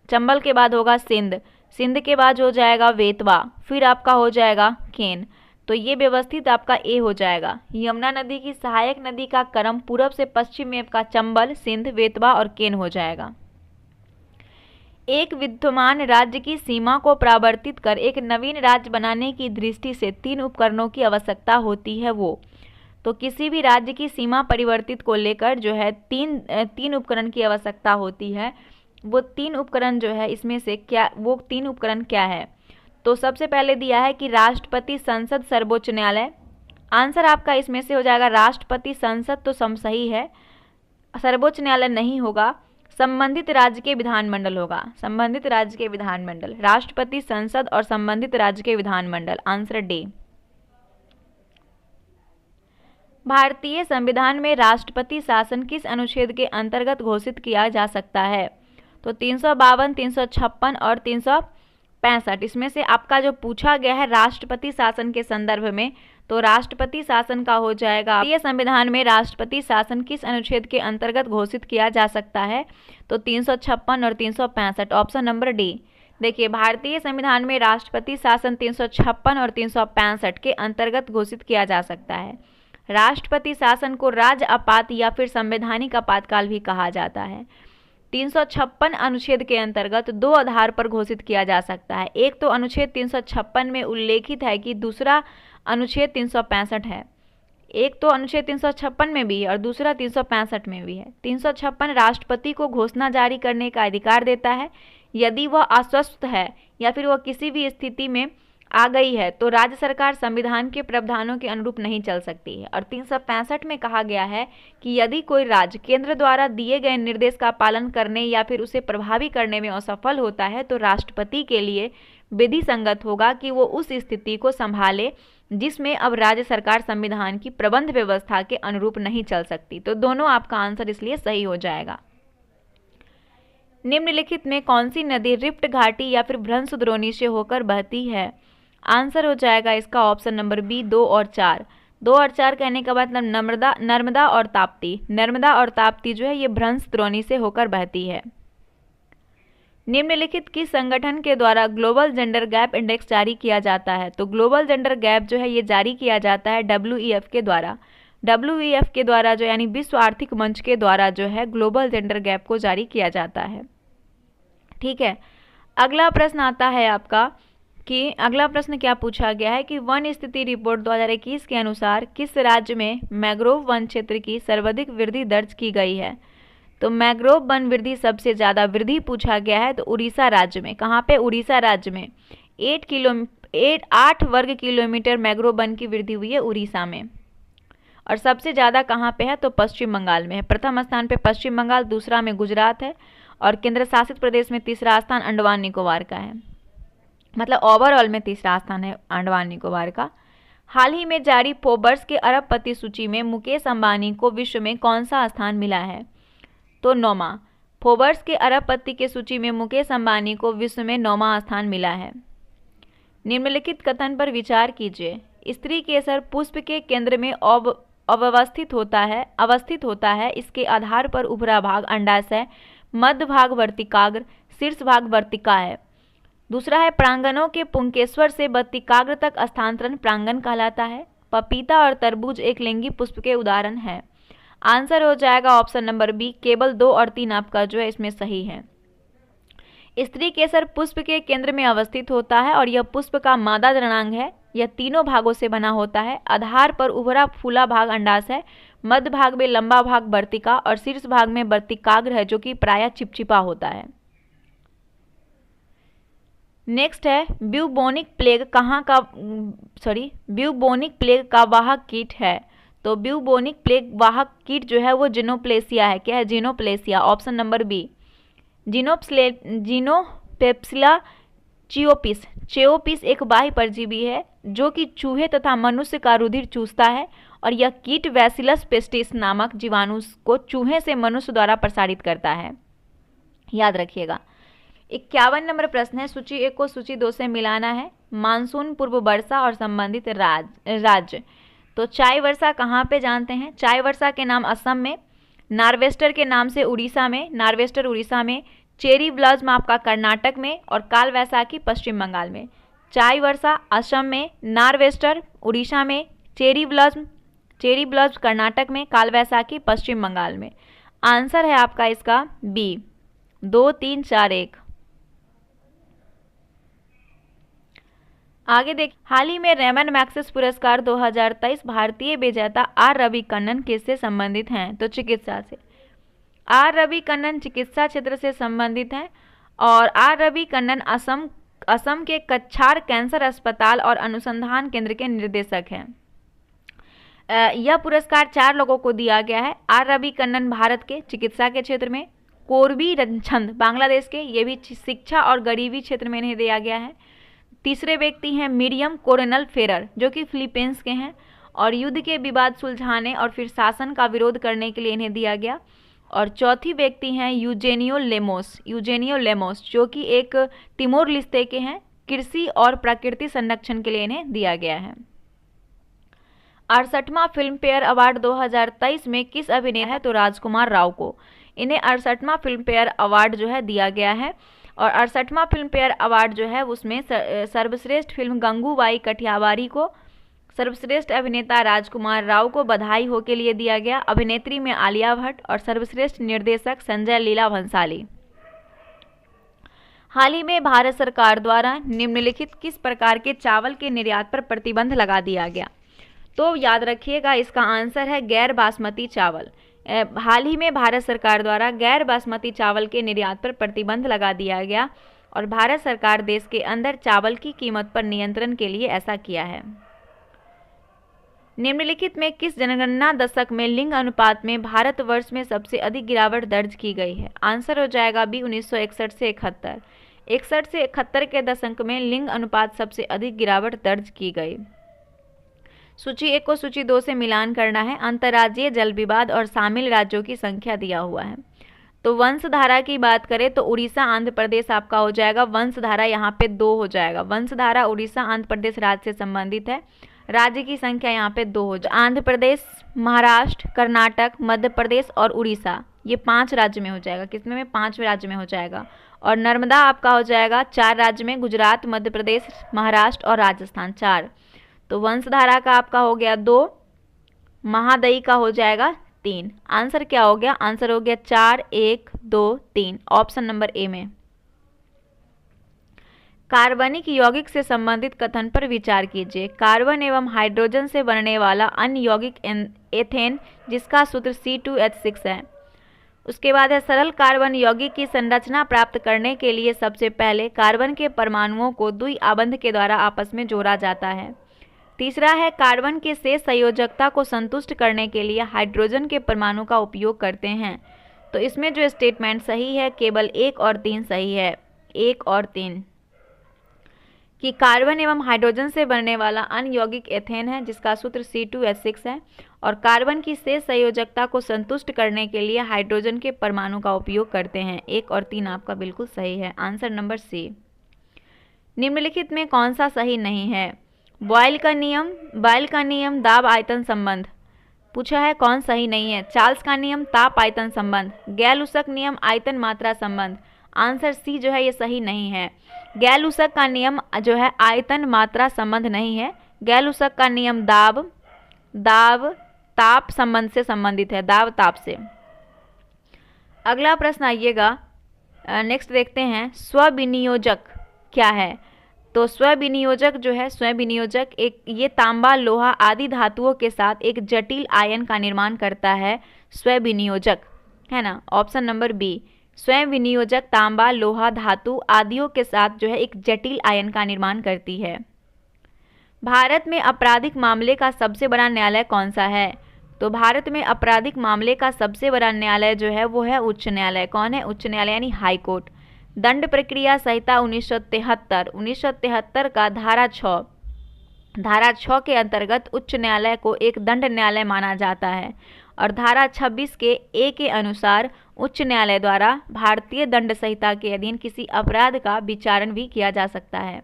चंबल के बाद होगा सिंध, सिंध के बाद हो जाएगा बेतवा, फिर आपका हो जाएगा केन। तो ये व्यवस्थित आपका ए हो जाएगा। यमुना नदी की सहायक नदी का क्रम पूरब से पश्चिम में आपका चंबल, सिंध, बेतवा और केन हो जाएगा। एक विद्यमान राज्य की सीमा को परिवर्तित कर एक नवीन राज्य बनाने की दृष्टि से 3 उपकरणों की आवश्यकता होती है वो। तो किसी भी राज्य की सीमा परिवर्तित को लेकर जो है तीन उपकरण की आवश्यकता होती है। वो 3 उपकरण जो है इसमें से क्या, वो 3 उपकरण क्या है? तो सबसे पहले दिया है कि राष्ट्रपति, संसद, सर्वोच्च न्यायालय। आंसर आपका इसमें से हो जाएगा राष्ट्रपति, संसद तो सम सही है, सर्वोच्च न्यायालय नहीं होगा, संबंधित राज्य के विधानमंडल होगा। संबंधित राज्य के विधानमंडल, राष्ट्रपति, संसद और संबंधित राज्य के विधानमंडल। Answer D. भारतीय संविधान में राष्ट्रपति शासन किस अनुच्छेद के अंतर्गत घोषित किया जा सकता है? तो 352, 356 और 365। इसमें से आपका जो पूछा गया है राष्ट्रपति शासन के संदर्भ में, तो राष्ट्रपति शासन का हो जाएगा। भारतीय संविधान में राष्ट्रपति शासन किस अनुच्छेद के अंतर्गत घोषित किया जा सकता है? तो 356 और 365, ऑप्शन नंबर डी। देखिए, भारतीय संविधान में राष्ट्रपति शासन 356 और 365 के अंतर्गत घोषित किया जा सकता है। राष्ट्रपति शासन को राज्य आपात या फिर संवैधानिक आपातकाल भी कहा जाता है। 356 अनुच्छेद के अंतर्गत 2 आधार पर घोषित किया जा सकता है। एक तो अनुच्छेद 356 में उल्लेखित है कि दूसरा अनुच्छेद 365 है। एक तो अनुच्छेद 356 में भी है और दूसरा 365 में भी है। 356 राष्ट्रपति को घोषणा जारी करने का अधिकार देता है। यदि वह अस्वस्थ है या फिर वह किसी भी स्थिति में आ गई है तो राज्य सरकार संविधान के प्रावधानों के अनुरूप नहीं चल सकती है। और 365 में कहा गया है कि यदि कोई राज्य केंद्र द्वारा दिए गए निर्देश का पालन करने या फिर उसे प्रभावी करने में असफल होता है तो राष्ट्रपति के लिए विधि संगत होगा कि वो उस स्थिति को संभाले जिसमें अब राज्य सरकार संविधान की प्रबंध व्यवस्था के अनुरूप नहीं चल सकती। तो दोनों आपका आंसर इसलिए सही हो जाएगा। निम्नलिखित में कौन सी नदी रिफ्ट घाटी या फिर भ्रंश द्रोणी से होकर बहती है? आंसर हो जाएगा इसका ऑप्शन नंबर बी, 2 और 4। 2 और 4 कहने का मतलब नर्मदा और ताप्ती। नर्मदा और ताप्ती जो है ये भ्रंश द्रोणी से होकर बहती है। निम्नलिखित किस संगठन के द्वारा ग्लोबल जेंडर गैप इंडेक्स जारी किया जाता है? तो ग्लोबल जेंडर गैप जो है ये जारी किया जाता है WEF के द्वारा। WEF के द्वारा जो यानी विश्व आर्थिक मंच के द्वारा जो है ग्लोबल जेंडर गैप को जारी किया जाता है। ठीक है, अगला प्रश्न आता है आपका कि अगला प्रश्न क्या पूछा गया है कि वन स्थिति रिपोर्ट 2021 के अनुसार किस राज्य में मैंग्रोव वन क्षेत्र की सर्वाधिक वृद्धि दर्ज की गई है? तो मैंग्रोव वन वृद्धि सबसे ज़्यादा वृद्धि पूछा गया है तो उड़ीसा राज्य में। कहाँ पे? उड़ीसा राज्य में 8 वर्ग किलोमीटर मैंग्रोव वन की वृद्धि हुई है उड़ीसा में। और सबसे ज़्यादा कहाँ पे है? तो पश्चिम बंगाल में है। प्रथम स्थान पे पश्चिम बंगाल, दूसरा में गुजरात है और केंद्र शासित प्रदेश में तीसरा स्थान अंडमान निकोबार का है। मतलब ओवरऑल में तीसरा स्थान है अंडमान निकोबार का। हाल ही में जारी फोर्ब्स के अरबपति सूची में मुकेश अंबानी को विश्व में कौन सा स्थान मिला है? तो 9वां। फोर्ब्स के अरबपति के सूची में मुकेश अंबानी को विश्व में 9वां स्थान मिला है। निम्नलिखित कथन पर विचार कीजिए। स्त्री केसर पुष्प के केंद्र में अवस्थित होता है। इसके आधार पर उभरा भाग अंडाशय, मध्य भाग वर्तिकाग्र, शीर्ष भाग वर्तिका है। दूसरा है प्रांगणों के पुंकेश्वर से वर्तिकाग्र तक स्थानांतरण प्रांगण कहलाता है। पपीता और तरबूज एक लिंगी पुष्प के उदाहरण है। आंसर हो जाएगा ऑप्शन नंबर बी, केवल 2 और 3 आपका जो है इसमें सही है। स्त्री केसर पुष्प के केंद्र में अवस्थित होता है और यह पुष्प का मादा जनांग है। यह तीनों भागों से बना होता है। आधार पर उभरा फूला भाग अंडाशय, मध्य भाग में लंबा भाग वर्तिका और शीर्ष भाग में वर्तिकाग्र है जो कि प्रायः चिपचिपा होता है। नेक्स्ट है ब्यूबोनिक प्लेग का वाहक कीट है। तो ब्यूबोनिक प्लेग वाहक कीट जो है वो जिनोप्लेसिया है। क्या है? जिनोप्लेसिया, ऑप्शन नंबर बी। जिनोपेप्सिला चेओपिस एक बाह्य परजीवी है जो कि चूहे तथा मनुष्य का रुधिर चूसता है और यह कीट बैसिलस पेस्टिस नामक जीवाणु को चूहे से मनुष्य द्वारा प्रसारित करता है। याद रखिएगा। 51 नंबर प्रश्न है, सूची 1 को सूची 2 से मिलाना है। मानसून, पूर्व वर्षा और संबंधित राज्य। तो चाय वर्षा कहाँ पे जानते हैं? चाय वर्षा के नाम असम में, नार्वेस्टर के नाम से उड़ीसा में, नार्वेस्टर उड़ीसा में, चेरी ब्लॉसम आपका कर्नाटक में और काल वैसाखी पश्चिम बंगाल में। चाय वर्षा असम में, नारवेस्टर उड़ीसा में, चेरी ब्लॉसम कर्नाटक में, काल वैसाखी पश्चिम बंगाल में। आंसर है आपका इसका बी, 2, 3, 4, 1। आगे देख, हाल ही में रेमन मैग्सेसे पुरस्कार 2023 भारतीय विजेता आर रविकन्नन किससे संबंधित हैं? तो चिकित्सा से। आर रविकन्नन चिकित्सा क्षेत्र से संबंधित हैं और आर रविकन्नन असम के कछार कैंसर अस्पताल और अनुसंधान केंद्र के निर्देशक हैं। यह पुरस्कार 4 लोगों को दिया गया है। आर रविकन्नन भारत के चिकित्सा के क्षेत्र में, कोरबी रंछंद बांग्लादेश के, ये भी शिक्षा और गरीबी क्षेत्र में इन्हें दिया गया है। तीसरे व्यक्ति हैं मिरियम कोरोनल फेरर जो कि फिलीपींस के हैं और युद्ध के विवाद सुलझाने और फिर शासन का विरोध करने के लिए इन्हें दिया गया। और चौथी व्यक्ति हैं यूजेनियो लेमोस जो कि एक तिमोर लिस्ते के हैं। कृषि और प्रकृति संरक्षण के लिए इन्हें दिया गया है। 68वां फिल्म फेयर अवार्ड 2023 में किस अभिनेता है? तो राजकुमार राव को इन्हें 68वां फिल्म फेयर अवार्ड जो है दिया गया है। और 68वां फिल्म फेयर अवार्ड जो है उसमें सर्वश्रेष्ठ फिल्म गंगूबाई कठियावारी को, सर्वश्रेष्ठ अभिनेता राजकुमार राव को बधाई हो के लिए दिया गया, अभिनेत्री में आलिया भट्ट और सर्वश्रेष्ठ निर्देशक संजय लीला भंसाली। हाल ही में भारत सरकार द्वारा निम्नलिखित किस प्रकार के चावल के निर्यात पर प्रतिबंध लगा दिया गया? तो याद रखिएगा इसका आंसर है गैर बासमती चावल। हाल ही में भारत सरकार द्वारा गैर बासमती चावल के निर्यात पर प्रतिबंध लगा दिया गया और भारत सरकार देश के अंदर चावल की कीमत पर नियंत्रण के लिए ऐसा किया है। निम्नलिखित में किस जनगणना दशक में लिंग अनुपात में भारतवर्ष में सबसे अधिक गिरावट दर्ज की गई है? आंसर हो जाएगा बी, 1961 से 71। 61 से 71 के दशक में लिंग अनुपात सबसे अधिक गिरावट दर्ज की गई। सूची 1 को सूची 2 से मिलान करना है। अंतर्राज्यीय जल विवाद और शामिल राज्यों की संख्या दिया हुआ है। तो वंशधारा की बात करें तो उड़ीसा आंध्र प्रदेश आपका हो जाएगा, वंशधारा यहाँ पे 2 हो जाएगा। वंशधारा उड़ीसा आंध्र प्रदेश राज्य से संबंधित है। राज्य की संख्या यहाँ पे 2 हो जाएगा। आंध्र प्रदेश, महाराष्ट्र, कर्नाटक, मध्य प्रदेश और उड़ीसा, ये 5 राज्य में हो जाएगा। किसमें में? 5 राज्य में हो जाएगा। और नर्मदा आपका हो जाएगा 4 राज्य में, गुजरात, मध्य प्रदेश, महाराष्ट्र और राजस्थान 4। तो वंशधारा का आपका हो गया 2, महादयी का हो जाएगा 3। आंसर क्या हो गया? आंसर हो गया 4, 1, 2, 3, ऑप्शन नंबर ए में। कार्बनिक यौगिक से संबंधित कथन पर विचार कीजिए। कार्बन एवं हाइड्रोजन से बनने वाला अन्य यौगिक एथेन जिसका सूत्र C2H6 है। उसके बाद है सरल कार्बन यौगिक की संरचना प्राप्त करने के लिए सबसे पहले कार्बन के परमाणुओं को द्विआबंध के द्वारा आपस में जोड़ा जाता है। तीसरा है कार्बन के शेष संयोजकता को संतुष्ट करने के लिए हाइड्रोजन के परमाणु का उपयोग करते हैं। तो इसमें जो स्टेटमेंट सही है केवल 1 और 3 सही है, 1 और 3, कि कार्बन एवं हाइड्रोजन से बनने वाला अन्य यौगिक एथेन है जिसका सूत्र C2H6 है और कार्बन की शेष संयोजकता को संतुष्ट करने के लिए हाइड्रोजन के परमाणु का उपयोग करते हैं। 1 और 3 आपका बिल्कुल सही है, आंसर नंबर सी। निम्नलिखित में कौन सा सही नहीं है? बॉयल का नियम दाब आयतन संबंध पूछा है, कौन सही नहीं है? चार्ल्स का नियम ताप आयतन संबंध, गैल-ऊसक नियम आयतन मात्रा संबंध, आंसर सी जो है ये सही नहीं है। गैल-ऊसक का नियम जो है आयतन मात्रा संबंध नहीं है। गैल-ऊसक का नियम दाब ताप संबंध से संबंधित है, दाब ताप से। अगला प्रश्न आइएगा, नेक्स्ट देखते हैं, स्वविनियोजक क्या है? तो स्वविनियोजक जो है, स्वविनियोजक एक ये तांबा, लोहा आदि धातुओं के साथ एक जटिल आयन का निर्माण करता है, स्वविनियोजक है ना, ऑप्शन नंबर बी। स्वविनियोजक तांबा, लोहा, धातु आदियों के साथ जो है एक जटिल आयन का निर्माण करती है। भारत में आपराधिक मामले का सबसे बड़ा न्यायालय कौन सा है? तो भारत में आपराधिक मामले का सबसे बड़ा न्यायालय जो है वो है उच्च न्यायालय। कौन है? उच्च न्यायालय यानी हाई कोर्ट। दंड प्रक्रिया संहिता 1973 का धारा 6 के अंतर्गत उच्च न्यायालय को एक दंड न्यायालय माना जाता है और धारा 26 के ए के अनुसार उच्च न्यायालय द्वारा भारतीय दंड संहिता के अधीन किसी अपराध का विचारण भी किया जा सकता है।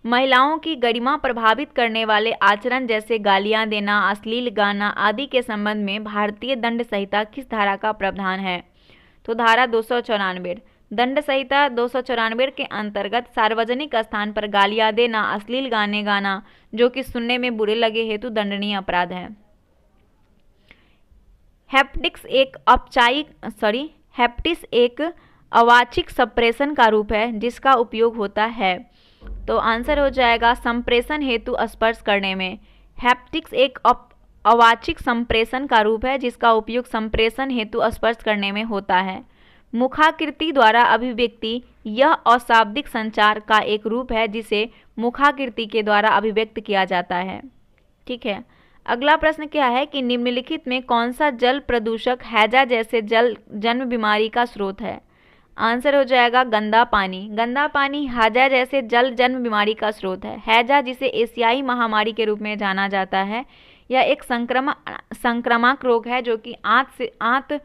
महिलाओं की गरिमा प्रभावित करने वाले आचरण जैसे गालियां देना, अश्लील गाना आदि के संबंध में भारतीय दंड संहिता किस धारा का प्रावधान है? तो धारा 294। दंड संहिता 294 के अंतर्गत सार्वजनिक स्थान पर गालियां देना, अश्लील गाने गाना जो कि सुनने में बुरे लगे हेतु दंडनीय अपराध है। हैप्टिक्स एक अवाचिक संप्रेषण का रूप है जिसका उपयोग होता है। तो आंसर हो जाएगा संप्रेषण हेतु स्पर्श करने में। हैप्टिक्स एक अवाचिक संप्रेषण का रूप है जिसका उपयोग संप्रेषण हेतु स्पर्श करने में होता है। मुखाकृति द्वारा अभिव्यक्ति यह अशाब्दिक संचार का एक रूप है जिसे मुखाकृति के द्वारा अभिव्यक्त किया जाता है। ठीक है, अगला प्रश्न क्या है कि निम्नलिखित में कौन सा जल प्रदूषक हैजा जैसे जन्म बीमारी का स्रोत है। आंसर हो जाएगा गंदा पानी। गंदा पानी हैजा जैसे जन्म बीमारी का स्रोत है। हैजा जिसे एशियाई महामारी के रूप में जाना जाता है, यह एक संक्रामक रोग है जो कि आंत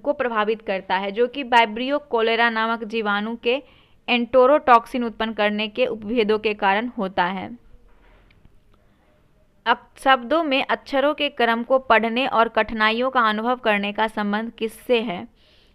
को प्रभावित करता है, जो कि वाइब्रियो कोलेरा नामक जीवाणु के एंटेरोटॉक्सिन उत्पन्न करने के उपभेदों के कारण होता है। शब्दों में अक्षरों के क्रम को पढ़ने और कठिनाइयों का अनुभव करने का संबंध किससे है।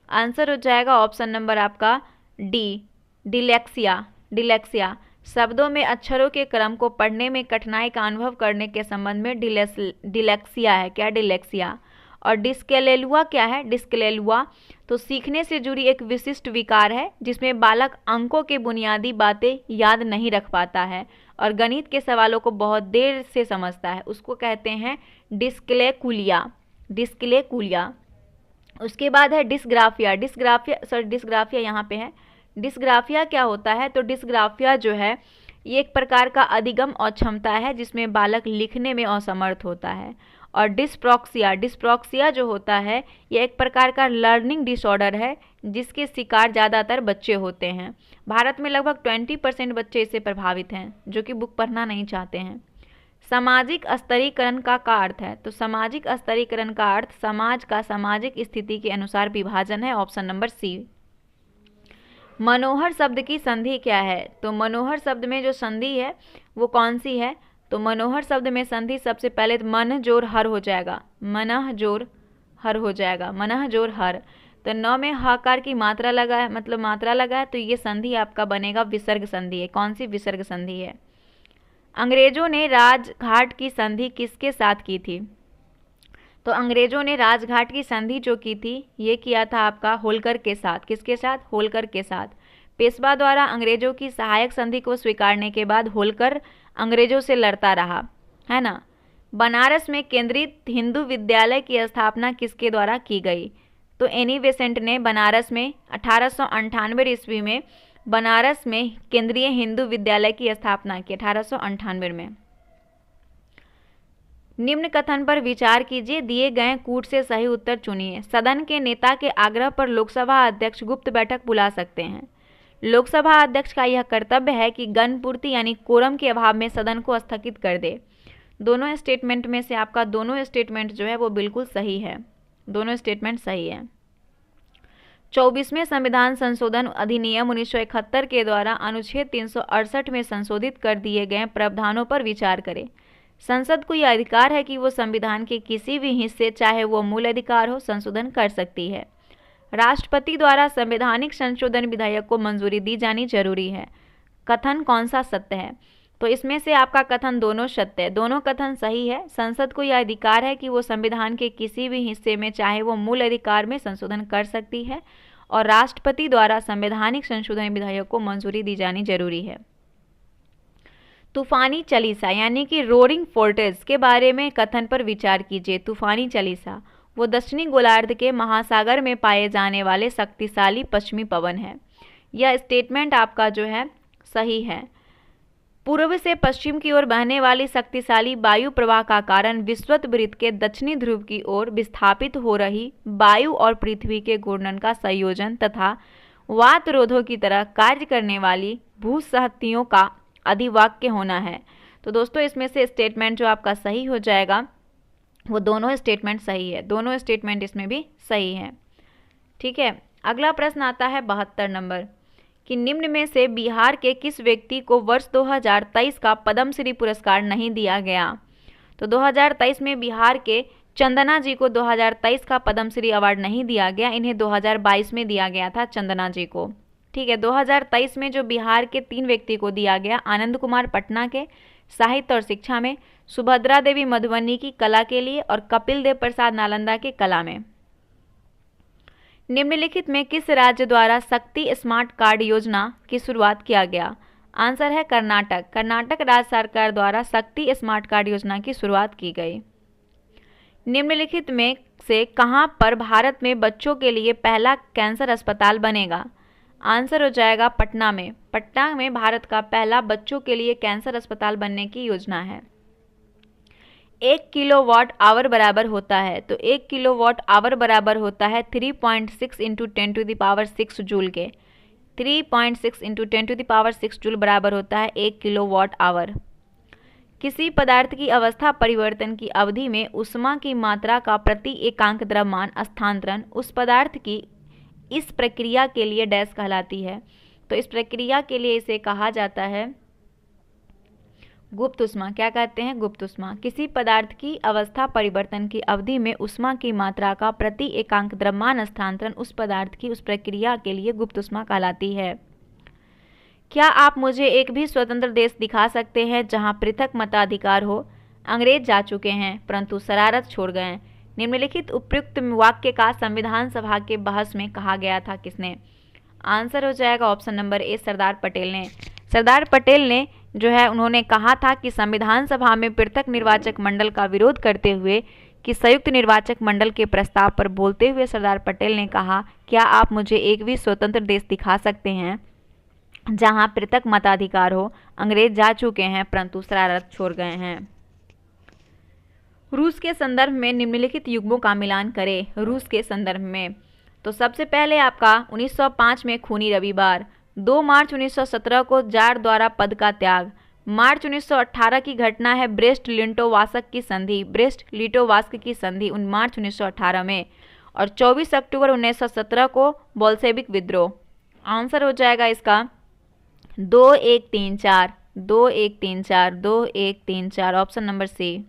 आंसर हो जाएगा ऑप्शन नंबर आपका डी, डिलेक्सिया। शब्दों में अक्षरों के क्रम को पढ़ने में कठिनाई का अनुभव करने के संबंध में डिलेक्सिया है। क्या डिलेक्सिया। और डिस्कलेलुआ क्या है। डिस्कलेलुआ तो सीखने से जुड़ी एक विशिष्ट विकार है जिसमें बालक अंकों के बुनियादी बातें याद नहीं रख पाता है और गणित के सवालों को बहुत देर से समझता है, उसको कहते हैं डिस्कलेकुलिया। उसके बाद है डिस्ग्राफिया यहाँ पे है। डिस्ग्राफिया क्या होता है। तो डिस्ग्राफिया जो है ये एक प्रकार का अधिगम अक्षमता है जिसमें बालक लिखने में असमर्थ होता है। और डिस्प्रॉक्सिया जो होता है ये एक प्रकार का लर्निंग डिसऑर्डर है जिसके शिकार ज़्यादातर बच्चे होते हैं। भारत में लगभग 20% बच्चे इससे प्रभावित हैं जो कि बुक पढ़ना नहीं चाहते हैं। सामाजिक स्तरीकरण का अर्थ है। तो सामाजिक स्तरीकरण का अर्थ समाज का सामाजिक स्थिति के अनुसार विभाजन है। ऑप्शन नंबर सी। मनोहर शब्द की संधि क्या है। तो मनोहर शब्द में जो संधि है वो कौन सी है। तो मनोहर शब्द में संधि सबसे पहले मन जोर हर हो जाएगा, मनह जोर हर हो जाएगा, मनह जोर हर। तो न में हकार की मात्रा लगा है, मतलब मात्रा लगा है, तो ये संधि आपका बनेगा विसर्ग संधि है। कौन सी विसर्ग संधि है। अंग्रेजों ने राजघाट की संधि किसके साथ की थी। तो अंग्रेजों ने राजघाट की संधि जो की थी ये किया था आपका होलकर के साथ। किसके साथ। होलकर के साथ। पेशवा द्वारा अंग्रेजों की सहायक संधि को स्वीकारने के बाद होलकर अंग्रेजों से लड़ता रहा, है ना। बनारस में केंद्रित हिंदू विद्यालय की स्थापना किसके द्वारा की गई। तो एनी बेसेंट ने बनारस में 1898 ईस्वी में बनारस में केंद्रीय हिंदू विद्यालय की स्थापना की 1898 में। निम्न कथन पर विचार कीजिए, दिए गए कूट से सही उत्तर चुनिए। सदन के नेता के आग्रह पर लोकसभा अध्यक्ष गुप्त बैठक बुला सकते हैं। लोकसभा अध्यक्ष का यह कर्तव्य है कि गणपूर्ति यानी कोरम के अभाव में सदन को स्थगित कर दे। दोनों स्टेटमेंट में से आपका दोनों स्टेटमेंट जो है वो बिल्कुल सही है। दोनों स्टेटमेंट सही है। 24वें संविधान संशोधन अधिनियम 1971 के द्वारा अनुच्छेद 368 में संशोधित कर दिए गए प्रावधानों पर विचार करें। संसद को यह अधिकार है कि वो संविधान के किसी भी हिस्से, चाहे वो मूल अधिकार हो, संशोधन कर सकती है। राष्ट्रपति द्वारा संवैधानिक संशोधन विधेयक को मंजूरी दी जानी जरूरी है। कथन कौन सा सत्य है। तो इसमें से आपका कथन दोनों सत्य है, दोनों कथन सही है। संसद को यह अधिकार है कि वो संविधान के किसी भी हिस्से में, चाहे वो मूल अधिकार में, संशोधन कर सकती है और राष्ट्रपति द्वारा संवैधानिक संशोधन विधेयक को मंजूरी दी जानी जरूरी है। तूफानी चालीसा यानी कि रोरिंग फोर्ट्रेस के बारे में कथन पर विचार कीजिए। तूफानी चालीसा वो दक्षिणी गोलार्ध के महासागर में पाए जाने वाले शक्तिशाली पश्चिमी पवन है। यह स्टेटमेंट आपका जो है सही है। पूर्व से पश्चिम की ओर बहने वाली शक्तिशाली वायु प्रवाह का कारण विषुवत के दक्षिणी ध्रुव की ओर विस्थापित हो रही वायु और पृथ्वी के घूर्णन का संयोजन तथा वातरोधों की तरह कार्य करने वाली भूसहतियों का अधिवाक्य होना है। तो दोस्तों इसमें से स्टेटमेंट जो आपका सही हो जाएगा वो दोनों स्टेटमेंट सही है। दोनों स्टेटमेंट इसमें भी सही है। ठीक है, अगला प्रश्न आता है 72 नंबर कि निम्न में से बिहार के किस व्यक्ति को वर्ष 2023 का पद्मश्री पुरस्कार नहीं दिया गया। तो 2023 में बिहार के चंदना जी को 2023 का पद्मश्री अवार्ड नहीं दिया गया, इन्हें 2022 में दिया गया था चंदना जी को। ठीक है, 2023 में जो बिहार के 3 व्यक्ति को दिया गया, आनंद कुमार पटना के साहित्य और शिक्षा में, सुभद्रा देवी मधुबनी की कला के लिए, और कपिल देव प्रसाद नालंदा के कला में। निम्नलिखित में किस राज्य द्वारा शक्ति स्मार्ट कार्ड योजना की शुरुआत किया गया? आंसर है कर्नाटक। कर्नाटक राज्य सरकार द्वारा शक्ति स्मार्ट कार्ड योजना की शुरुआत की गई। निम्नलिखित में से कहां पर भारत में बच्चों के लिए पहला कैंसर अस्पताल बनेगा? आंसर हो जाएगा पटना में। पटना में भारत का पहला बच्चों के लिए कैंसर अस्पताल बनने की योजना है। 1 किलोवाट आवर बराबर होता है, तो 1 किलोवाट आवर बराबर होता है 3.6 इंटू 10⁶ जूल के। 3.6 इंटू 10⁶ जूल बराबर होता है 1 किलोवाट आवर। किसी पदार्थ की अवस्था परिवर्तन की अवधि में ऊष्मा की मात्रा का प्रति एकांक द्रव्यमान स्थानांतरण उस पदार्थ की इस प्रक्रिया के लिए डैश कहलाती है? तो इस प्रक्रिया के लिए इसे कहा जाता है गुप्त ऊष्मा। क्या कहते हैं? गुप्त ऊष्मा। किसी पदार्थ की अवस्था परिवर्तन की अवधि में ऊष्मा की मात्रा का प्रति एकांक द्रव्यमान स्थानांतरण उस पदार्थ की उस प्रक्रिया के लिए गुप्त ऊष्मा कहलाती है। क्या आप मुझे एक भी स्वतंत्र देश दिखा सकते हैं जहां पृथक मताधिकार हो? अंग्रेज जा चुके हैं परंतु शरारत छोड़ गए। निम्नलिखित उपयुक्त वाक्य का संविधान सभा के बहस में कहा गया था किसने? आंसर हो जाएगा option number A, Sardar Patel ने। सरदार पटेल ने जो है उन्होंने कहा था कि संविधान सभा में पृथक निर्वाचक मंडल का विरोध करते हुए कि संयुक्त निर्वाचक मंडल के प्रस्ताव पर बोलते हुए सरदार पटेल ने कहा, क्या आप मुझे एक भी स्वतंत्र देश दिखा सकते हैं जहां पृथक मताधिकार हो? अंग्रेज जा चुके हैं परंतु शरारत छोड़ गए हैं। रूस के संदर्भ में निम्नलिखित युग्मों का मिलान करें। रूस के संदर्भ में तो सबसे पहले आपका 1905 में खूनी रविवार, 2 मार्च 1917 को जार द्वारा पद का त्याग, मार्च 1918 की घटना है ब्रेस्ट लिटोवास्क की संधि, ब्रेस्ट लिटोवास्क की संधि मार्च 1918 में, और 24 अक्टूबर 1917 को बोल्शेविक विद्रोह। आंसर हो जाएगा इसका 2134 2134 2134 ऑप्शन नंबर सी।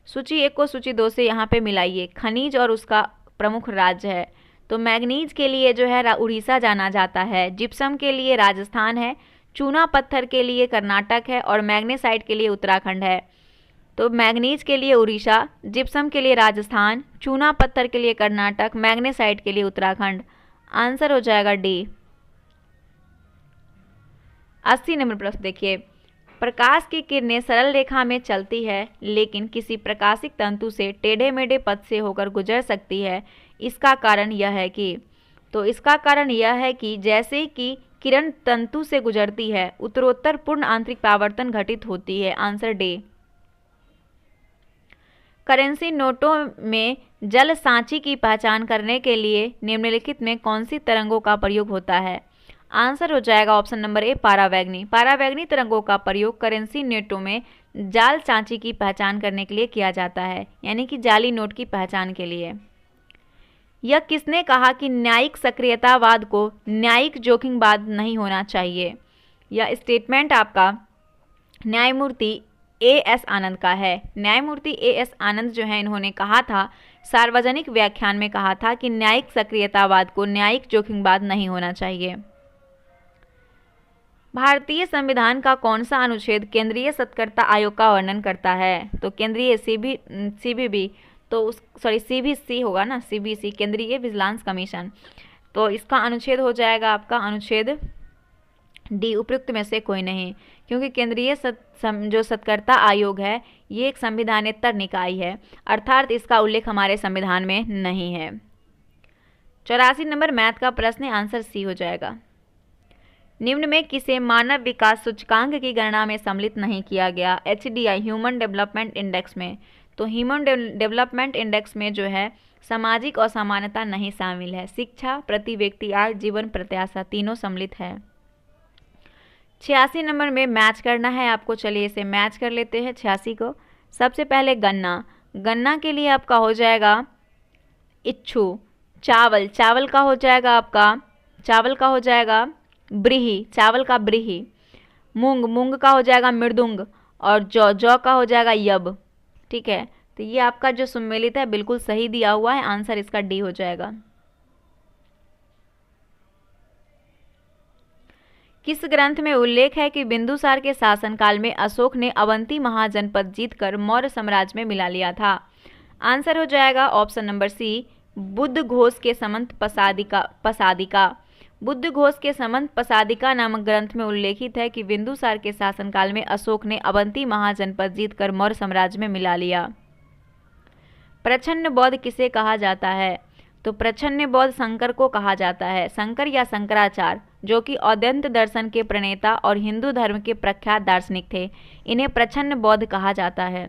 सूची 1 को सूची 2 से यहाँ पे मिलाइए। खनिज और उसका प्रमुख राज्य है, तो मैग्नीज के लिए जो है उड़ीसा जाना जाता है, जिप्सम के लिए राजस्थान है, चूना पत्थर के लिए कर्नाटक है, और मैग्नेसाइट के लिए उत्तराखंड है। तो मैग्नीज के लिए उड़ीसा, जिप्सम के लिए राजस्थान, चूना पत्थर के लिए कर्नाटक, मैग्नेसाइट के लिए उत्तराखंड। आंसर हो जाएगा डी। 80 नंबर प्रश्न देखिए। प्रकाश की किरणें सरल रेखा में चलती है लेकिन किसी प्रकाशिक तंतु से टेढ़े मेढ़े पथ से होकर गुजर सकती है, इसका कारण यह है कि, तो इसका कारण यह है कि जैसे कि किरण तंतु से गुजरती है उत्तरोत्तर पूर्ण आंतरिक परावर्तन घटित होती है। Answer D. करेंसी नोटों में जल सांची की पहचान करने के लिए निम्नलिखित में कौन सी तरंगों का प्रयोग होता है? आंसर हो जाएगा ऑप्शन नंबर ए, पारावैगनी। पारावैगनी तरंगों का प्रयोग करेंसी नोटों में जाल सांची की पहचान करने के लिए किया जाता है, यानी कि जाली नोट की पहचान के लिए। यह किसने कहा कि न्यायिक सक्रियतावाद को न्यायिक जोखिमवाद नहीं होना चाहिए? यह स्टेटमेंट आपका न्यायमूर्ति ए.एस. आनंद का है। न्यायमूर्ति ए.एस. आनंद जो है इन्होंने कहा था, सार्वजनिक व्याख्यान में कहा था कि न्यायिक सक्रियतावाद को न्यायिक जोखिमवाद नहीं होना चाहिए। भारतीय संविधान का कौन सा अनुच्छेद केंद्रीय सतर्कता आयोग का वर्णन करता है? तो केंद्रीय सीबीबी, तो सीबीसी होगा ना, सीबीसी केंद्रीय विजिलेंस कमीशन। तो इसका अनुच्छेद हो जाएगा आपका अनुच्छेद डी, उपयुक्त में से कोई नहीं, क्योंकि केंद्रीय जो सतर्कता आयोग है ये एक संविधानेतर निकाय है, अर्थात इसका उल्लेख हमारे संविधान में नहीं है। 84 नंबर मैथ का प्रश्न, आंसर सी हो जाएगा। निम्न में किसे मानव विकास सूचकांक की गणना में सम्मिलित नहीं किया गया? HDI ह्यूमन डेवलपमेंट इंडेक्स में। तो ह्यूमन डेवलपमेंट इंडेक्स में जो है सामाजिक असमानता नहीं शामिल है। शिक्षा, प्रति व्यक्ति आय, जीवन प्रत्याशा तीनों सम्मिलित है। 86 नंबर में मैच करना है आपको, चलिए इसे मैच कर लेते हैं 86 को। सबसे पहले गन्ना, गन्ना के लिए आपका हो जाएगा इच्छू। चावल, चावल का हो जाएगा आपका, चावल का हो जाएगा ब्रीही, चावल का ब्रीही। मूंग, मूंग का हो जाएगा मृदुंग, और जौ, जौ का हो जाएगा यब। ठीक है, तो तो ये आपका जो सुमेलित है बिल्कुल सही दिया हुआ है, आंसर इसका डी हो जाएगा। किस ग्रंथ में उल्लेख है कि बिंदुसार के शासनकाल में अशोक ने अवंती महाजनपद जीतकर मौर्य साम्राज्य में मिला लिया था? आंसर हो जाएगा option number C, Buddha Ghosh के समंत पसादिका। बुद्ध घोष के समंत पसादिका नामक ग्रंथ में उल्लेखित है कि बिंदुसार के शासनकाल में अशोक ने अवंती महाजनपद जीतकर मौर्य साम्राज्य में मिला लिया। प्रच्छन्न बौद्ध किसे कहा जाता है? तो प्रच्छन्न बौद्ध शंकर को कहा जाता है। शंकर या शंकराचार्य, जो कि अद्वैत दर्शन के प्रणेता और हिंदू धर्म के प्रख्यात दार्शनिक थे, इन्हें प्रच्छन्न बौद्ध कहा जाता है।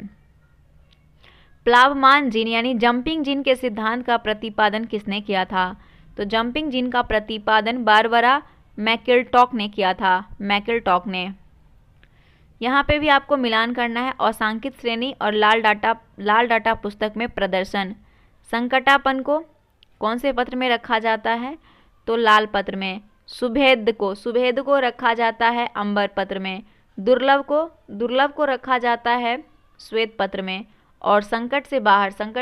प्लावमान जीन यानी जंपिंग जीन के सिद्धांत का प्रतिपादन किसने किया था? तो जंपिंग जीन का प्रतिपादन बारबरा मैकिलटॉक ने किया था। मैकिलटॉक ने। यहाँ पे भी आपको मिलान करना है औसांकित श्रेणी और लाल डाटा पुस्तक में प्रदर्शन। संकटापन को कौन से पत्र में रखा जाता है? तो लाल पत्र में। सुभेद को रखा जाता है अंबर पत्र में। दुर्लभ को रखा जाता है श्वेत पत्र में। और संकट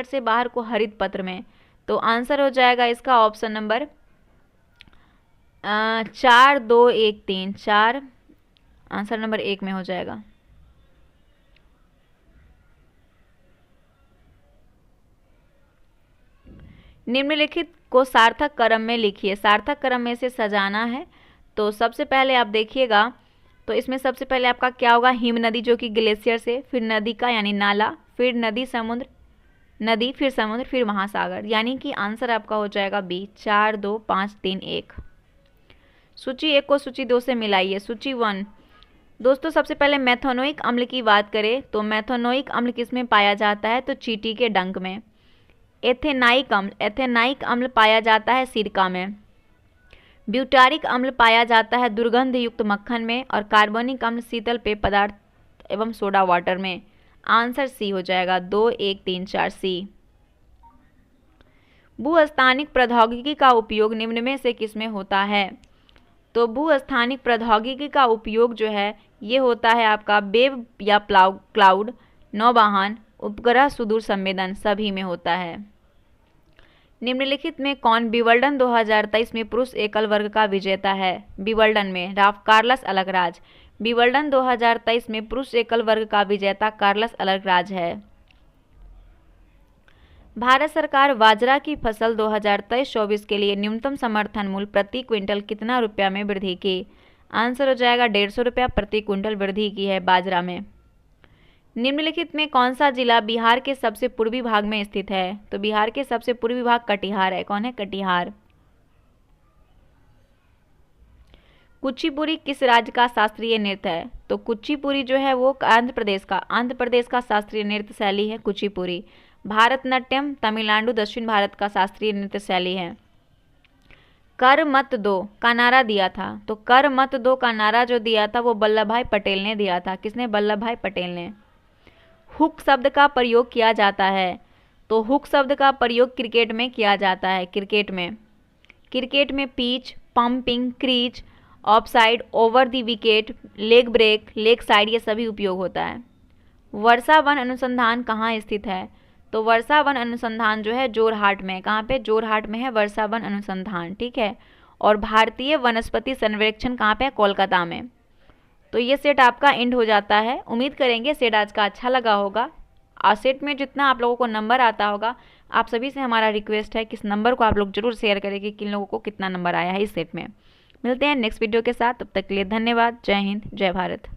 से बाहर को हरित पत्र में। तो आंसर हो जाएगा इसका ऑप्शन नंबर 4, 2, 1, 3, 4 आंसर नंबर 1 में हो जाएगा। निम्नलिखित को सार्थक क्रम में लिखिए। सार्थक क्रम में से सजाना है। तो सबसे पहले आप देखिएगा, तो इसमें सबसे पहले आपका क्या होगा? हिम नदी, जो कि ग्लेशियर से, फिर नदी का यानी नाला, फिर नदी, फिर समुद्र, फिर महासागर, यानी कि आंसर आपका हो जाएगा बी, 4, 2, 5, 3, 1। सूची 1 को सूची 2 से मिलाइए। सूची 1। दोस्तों सबसे पहले मेथोनोइक अम्ल की बात करें तो मेथोनोइक अम्ल किस में पाया जाता है? तो चींटी के डंक में। एथेनाइक अम्ल पाया जाता है सिरका में। ब्यूटारिक अम्ल पाया जाता है दुर्गंध युक्त मक्खन में। और कार्बोनिक अम्ल शीतल पेय पदार्थ एवं सोडा वाटर में। आंसर सी हो जाएगा, 2, 1, 3, 4 सी। भूस्थानिक प्रौद्योगिकी का उपयोग निम्न में से किसमें होता है? तो भूस्थानिक प्रौद्योगिकी का उपयोग जो है ये होता है आपका वेब या क्लाउड, नौवाहन, उपग्रह, सुदूर संवेदन सभी में होता है। निम्नलिखित में कौन विंबलडन 2023 में पुरुष एकल वर्ग का विजेता है? विंबलडन में कार्लस अलकराज। विंबलडन 2023 में पुरुष एकल वर्ग का विजेता कार्लस अलकराज है। भारत सरकार बाजरा की फसल 2023-24 के लिए न्यूनतम समर्थन मूल्य प्रति क्विंटल कितना रुपया में वृद्धि की? आंसर हो जाएगा 150 रुपया प्रति क्विंटल वृद्धि की है बाजरा में। निम्नलिखित में कौन सा जिला बिहार के सबसे पूर्वी भाग में स्थित है? तो बिहार के सबसे पूर्वी भाग कटिहार है। कौन है? कटिहार। कुचिपुड़ी किस राज्य का शास्त्रीय नृत्य है? तो कुचिपुड़ी जो है वो आंध्र प्रदेश का शास्त्रीय नृत्य शैली है कुचिपुड़ी। भारतनाट्यम तमिलनाडु दक्षिण भारत का शास्त्रीय नृत्य शैली है। कर मत दो का नारा दिया था। तो कर मत दो का नारा जो दिया था वो वल्लभ भाई पटेल ने दिया था। किसने? वल्लभ भाई पटेल ने। हुक शब्द का प्रयोग किया जाता है। तो हुक शब्द का प्रयोग क्रिकेट में किया जाता है। क्रिकेट में pitch, popping, crease, offside, over the wicket, leg break, leg side ये सभी उपयोग होता है। वर्षा वन अनुसंधान कहाँ स्थित है? तो वर्षा वन अनुसंधान जो है जोरहाट में। कहाँ पे? जोरहाट में है वर्षा वन अनुसंधान। ठीक है। और भारतीय वनस्पति संरक्षण कहाँ पे? कोलकाता में। तो ये सेट आपका एंड हो जाता है। उम्मीद करेंगे सेट आज का अच्छा लगा होगा। और सेट में जितना आप लोगों को नंबर आता होगा, आप सभी से हमारा रिक्वेस्ट है कि इस नंबर को आप लोग जरूर शेयर करें कि किन लोगों को कितना नंबर आया है इस सेट में। मिलते हैं नेक्स्ट वीडियो के साथ, तब तक के लिए धन्यवाद। जय हिंद, जय भारत।